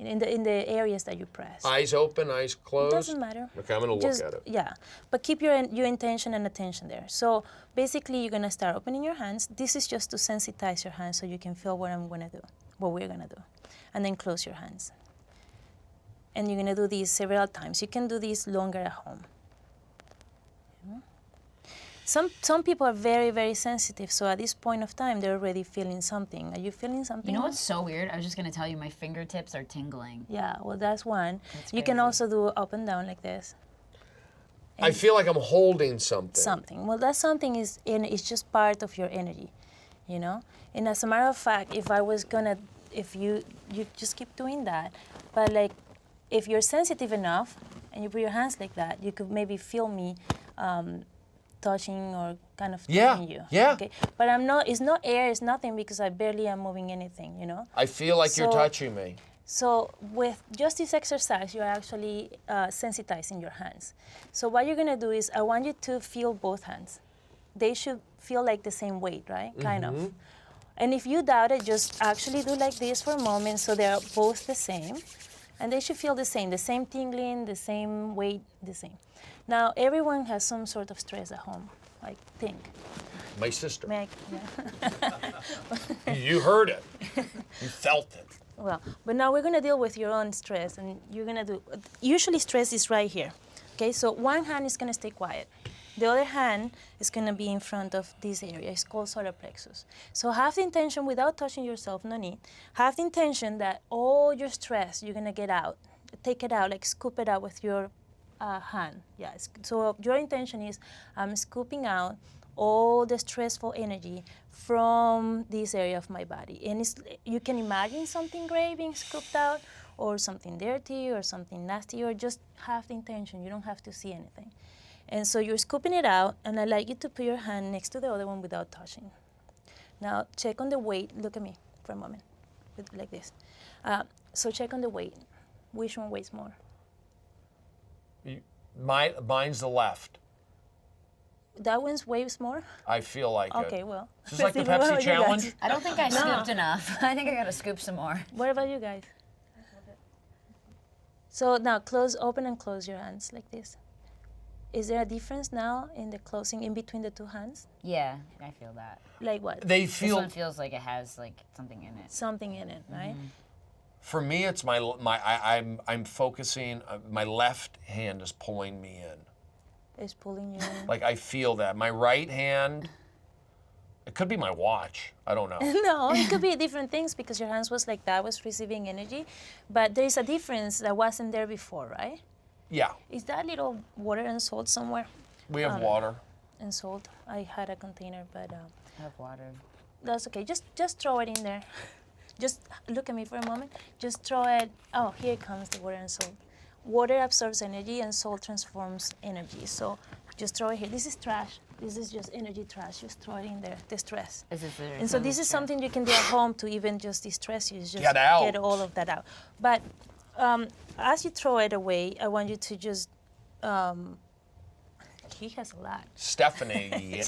in the areas that you pressed. Eyes open, eyes closed. It doesn't matter. Okay, I'm gonna look Just, at it. Yeah, but keep your intention and attention there. So basically, you're gonna start opening your hands. This is just to sensitize your hands so you can feel what we're gonna do, and then close your hands. And you're gonna do these several times. You can do this longer at home. Some people are very, very sensitive, so at this point of time, they're already feeling something. Are you feeling something? You know now? what's so weird? I was just gonna tell you, my fingertips are tingling. Yeah, well, that's one. That's You can crazy. also do up and down like this. I feel like I'm holding something. Something. Well, that something is just part of your energy, And as a matter of fact, if you just keep doing that, but like, if you're sensitive enough and you put your hands like that, you could maybe feel me touching or kind of touching you. Yeah. Okay. But I'm not. It's not air. It's nothing because I barely am moving anything. I feel like you're So- touching me. So with just this exercise, you're actually sensitizing your hands. So what you're gonna do is, I want you to feel both hands. They should feel like the same weight, right? Kind of. And if you doubt it, just actually do like this for a moment so they're both the same. And they should feel the same tingling, the same weight, the same. Now, everyone has some sort of stress at home, like think. My sister. May I- You heard it. You felt it. Well, but now we're gonna deal with your own stress, and you're gonna do, usually stress is right here. Okay, so one hand is gonna stay quiet. The other hand is gonna be in front of this area. It's called solar plexus. So have the intention, without touching yourself, no need. Have the intention that all your stress you're gonna get out. Take it out, like scoop it out with your hand. Yes. So your intention is, I'm scooping out all the stressful energy from this area of my body. And you can imagine something gray being scooped out, or something dirty, or something nasty, or just have the intention. You don't have to see anything. And so you're scooping it out, and I'd like you to put your hand next to the other one without touching. Now check on the weight. Look at me for a moment, like this. So check on the weight. Which one weighs more? Mine's the left. That one's weighs more? I feel like it. Okay, well. Is this like the let's see, what Pepsi about you guys? challenge? I don't think I scooped enough. I think I gotta scoop some more. What about you guys? So now open and close your hands like this. Is there a difference now in the closing in between the two hands? Yeah, I feel that. Like what? They This feel. one feels like it has like something in it. Something in it, right? For me, it's I'm focusing. My left hand is pulling me in. It's pulling you in. Like I feel that. My right hand. It could be my watch. I don't know. No, it could be different things because your hands was like that, was receiving energy. But there is a difference that wasn't there before, right? Yeah, Is that little water and salt somewhere? we have water. and salt. I had a container, but I have water. that's okay. Just throw it in there. Just look at me for a moment. Just throw it. Oh, here comes the water and salt. Water absorbs energy and salt transforms energy. So just throw it here. This is trash. This is just energy trash. Just throw it in there. The stress. And so this is something you can do at home to even just distress you. Just Get out. Get all of that out. But as you throw it away, I want you to just. He has a lot. Stephanie,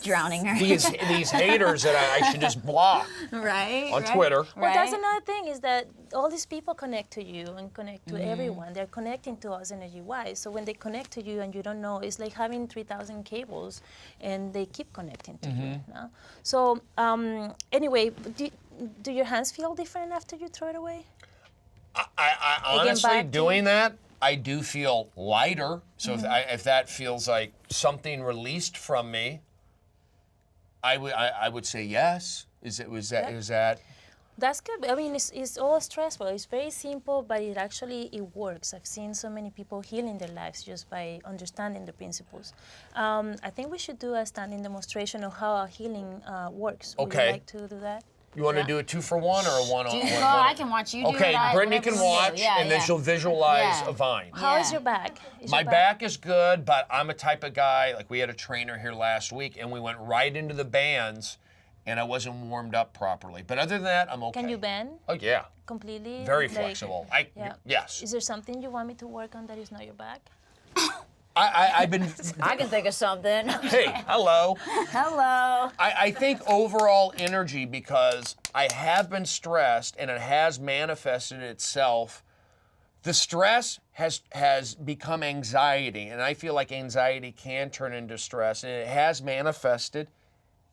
Drowning her. these haters that I should just block Right. on Twitter. Well, that's another thing is that all these people connect to you and connect to everyone. They're connecting to us energy-wise. So when they connect to you and you don't know, it's like having 3,000 cables, and they keep connecting to you. No? So anyway, do your hands feel different after you throw it away? I honestly, doing that, I do feel lighter. So if that feels like something released from me, I would say yes. Is that? That's good. I mean, it's all stressful. It's very simple, but it works. I've seen so many people healing their lives just by understanding the principles. I think we should do a standing demonstration of how healing works. Would Okay. you like to do that? You want to do a 2-for-1 or a 1-on-1? Well, I can watch you do it. Okay, Brittany can whatever you watch, do. Yeah, and then she'll visualize Yeah. a vine. How is Yeah. your back? My back is good, but I'm a type of guy, like we had a trainer here last week, and we went right into the bands, and I wasn't warmed up properly. But other than that, I'm okay. Can you bend Oh, yeah. completely? Very Like- flexible. Yeah. Yes. Is there something you want me to work on that is not your back? I've been, I can think of something. hey, hello. Hello. I think overall energy, because I have been stressed and it has manifested itself. The stress has become anxiety, and I feel like anxiety can turn into stress, and it has manifested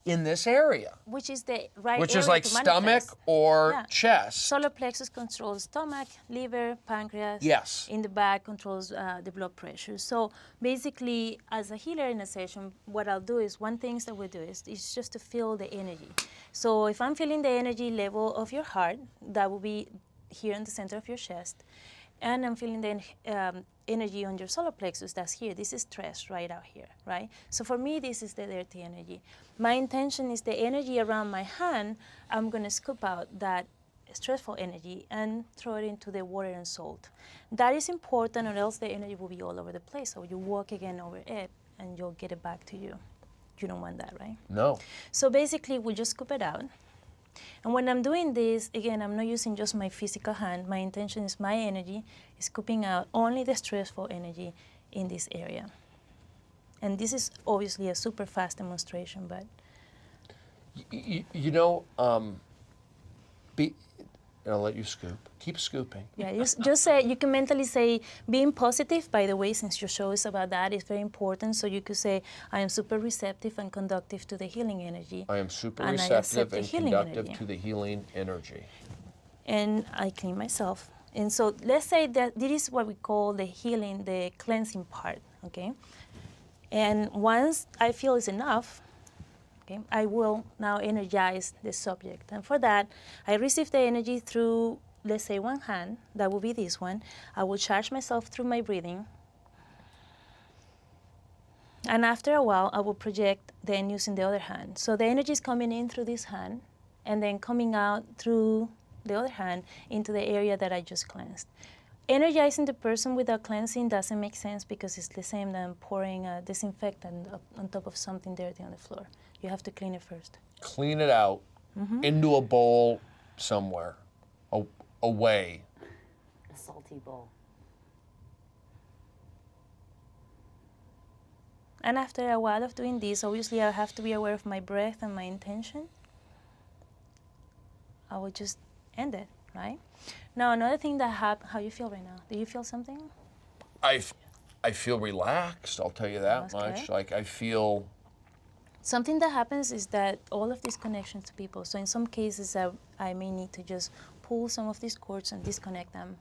in this area, Which is the right which is area like to stomach manifest. or Yeah. chest. Solar plexus controls stomach, liver, pancreas. Yes. In the back controls the blood pressure. So basically, as a healer in a session, what I'll do is one thing that we do is just to feel the energy. So if I'm feeling the energy level of your heart, that will be here in the center of your chest, and I'm feeling the energy on your solar plexus, that's here. This is stress right out here, right? So for me, this is the dirty energy. My intention is the energy around my hand, I'm gonna scoop out that stressful energy and throw it into the water and salt. That is important, or else the energy will be all over the place. So you walk again over it and you'll get it back to you. You don't want that, right? No. So basically, we just scoop it out. And when I'm doing this, again, I'm not using just my physical hand. My intention is my energy is scooping out only the stressful energy in this area. And this is obviously a super fast demonstration, but You know, I'll let you scoop. Keep scooping. yeah, just say, you can mentally say, being positive, by the way, since your show is about that, is very important. So you could say, I am super receptive and conductive to the healing energy. I am super And I receptive accept the and healing conductive energy. to the healing energy. And I clean myself. And so let's say that this is what we call the healing, the cleansing part, okay? And once I feel it's enough, okay, I will now energize the subject. And for that, I receive the energy through, let's say, one hand. That will be this one. I will charge myself through my breathing. And after a while, I will project then using the other hand. So the energy is coming in through this hand and then coming out through the other hand into the area that I just cleansed. Energizing the person without cleansing doesn't make sense because it's the same than pouring a disinfectant on top of something dirty on the floor. You have to clean it first. Clean it out into a bowl somewhere, away. A salty bowl. And after a while of doing this, obviously I have to be aware of my breath and my intention. I will just end it, right? Now, another thing that how you feel right now? Do you feel something? I feel relaxed, I'll tell you that That's much. good. Like I feel, Something that happens is that all of these connections to people, so in some cases I may need to just pull some of these cords and disconnect them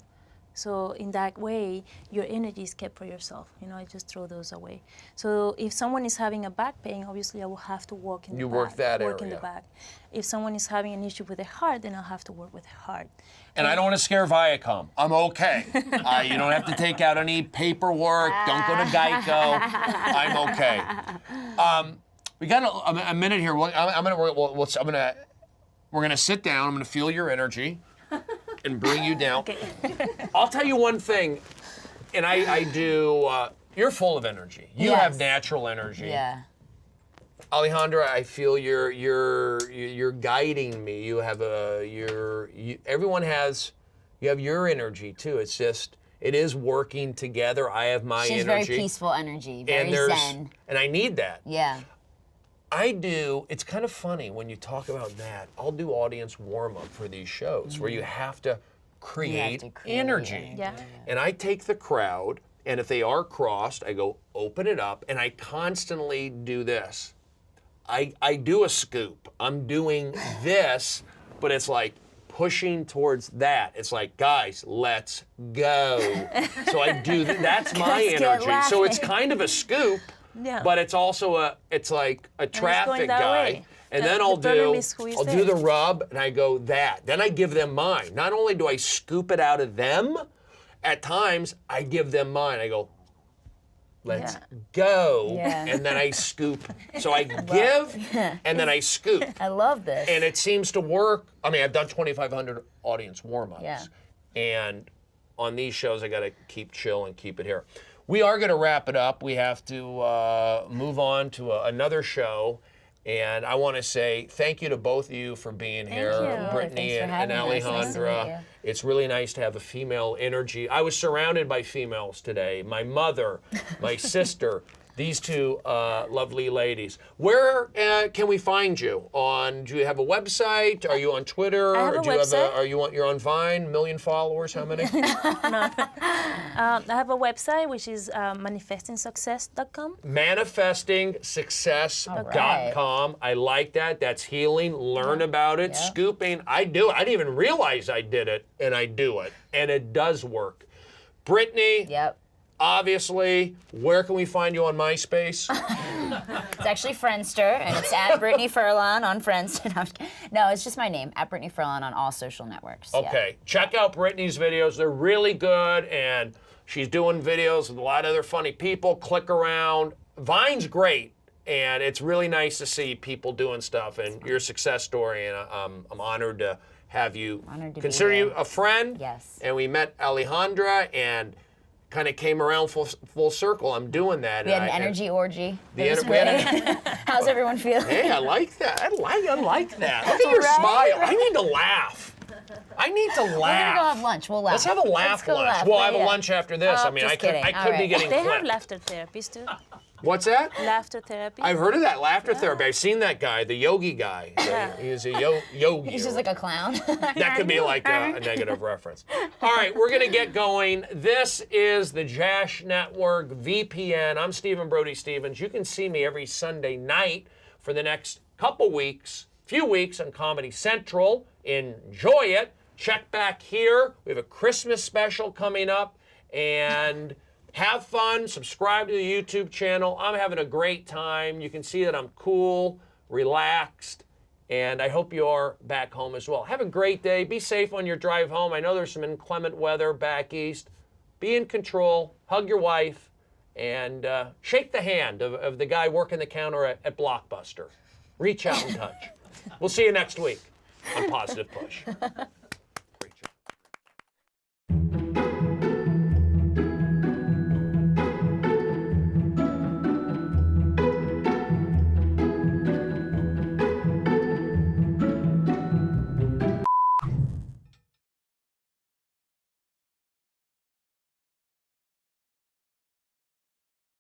So in that way, your energy is kept for yourself. I just throw those away. So if someone is having a back pain, obviously I will have to work in the back. You work that work in area. the back. If someone is having an issue with the heart, then I'll have to work with the heart. And I don't want to scare Viacom. I'm okay. You don't have to take out any paperwork. Don't go to Geico. I'm okay. We got a minute here. We're gonna sit down. I'm gonna feel your energy and bring you down. Okay. I'll tell you one thing, and I do. You're full of energy. You Yes. have natural energy. Yeah. Alejandra, I feel you're guiding me. You have everyone has, you have your energy too. It's just, it is working together. I have my She's energy. very peaceful energy, very zen. And I need that. Yeah. I do. It's kind of funny when you talk about that. I'll do audience warm up for these shows where you have to create, energy. Yeah. And I take the crowd, and if they are crossed, I go open it up, and I constantly do this. I do a scoop. I'm doing this, but it's like pushing towards that. It's like, guys, let's go. So I do that's my Let's get energy. So it's laughing. kind of a scoop, Yeah. but it's also it's like a traffic that guy. way. And The then I'll problem do is who is I'll do there. the rub, and I go that. Then I give them mine. Not only do I scoop it out of them, at times I give them mine. I go, let's go, Yeah. and then I scoop. So I give, and then I scoop. I love this. And it seems to work. I mean, I've done 2,500 audience warm-ups. Yeah. And on these shows, I got to keep chill and keep it here. We are going to wrap it up. We have to move on to another show. And I want to say thank you to both of you for being here, you. Brittany Thanks for and having us. Nice to meet Alejandra. you. It's really nice to have a female energy. I was surrounded by females today. My mother, my sister, these two lovely ladies. Where can we find you? Do you have a website? Are you on Twitter? I have a Do you website. you're on Vine? Million followers? How many? I have a website, which is manifestingsuccess.com. ManifestingSuccess.com. I like that. That's healing. Learn about it. Scooping. I do it. I didn't even realize I did it, and I do it. And it does work. Brittany, Yep. obviously, where can we find you on MySpace? It's actually Friendster, and it's at Brittany Furlan on Friendster. No, it's just my name, at Brittany Furlan on all social networks. yeah. Okay, check out Brittany's videos. They're really good, and she's doing videos with a lot of other funny people. Click around. Vine's great, and it's really nice to see people doing stuff, and your success story, and I'm honored to have you. Honored to be consider you here. a friend. Yes. And we met Alejandra, and kind of came around full circle. I'm doing that. We had and an energy orgy. The It was we had really- How's everyone feeling? Hey, I like that. I like that. Look at your Right, smile. right. I need to laugh. I need to We're gonna laugh. go have lunch. We'll laugh. Let's have a laugh go lunch. laugh, We'll have a yeah. lunch after this. Oh, I mean, just I could kidding. be All right. getting They have clipped. laughter therapies too. What's that? Laughter therapy. I've heard of that laughter therapy. I've seen that guy, the yogi guy. He's a yogi. He's just like a clown. That could be like a negative reference. All right, we're going to get going. This is the Jash Network VPN. I'm Stephen Brody Stevens. You can see me every Sunday night for the next few weeks on Comedy Central. Enjoy it. Check back here. We have a Christmas special coming up. And have fun. Subscribe to the YouTube channel. I'm having a great time. You can see that I'm cool, relaxed, and I hope you are back home as well. Have a great day. Be safe on your drive home. I know there's some inclement weather back east. Be in control. Hug your wife, and shake the hand of the guy working the counter at Blockbuster. Reach out and touch. We'll see you next week on Positive Push.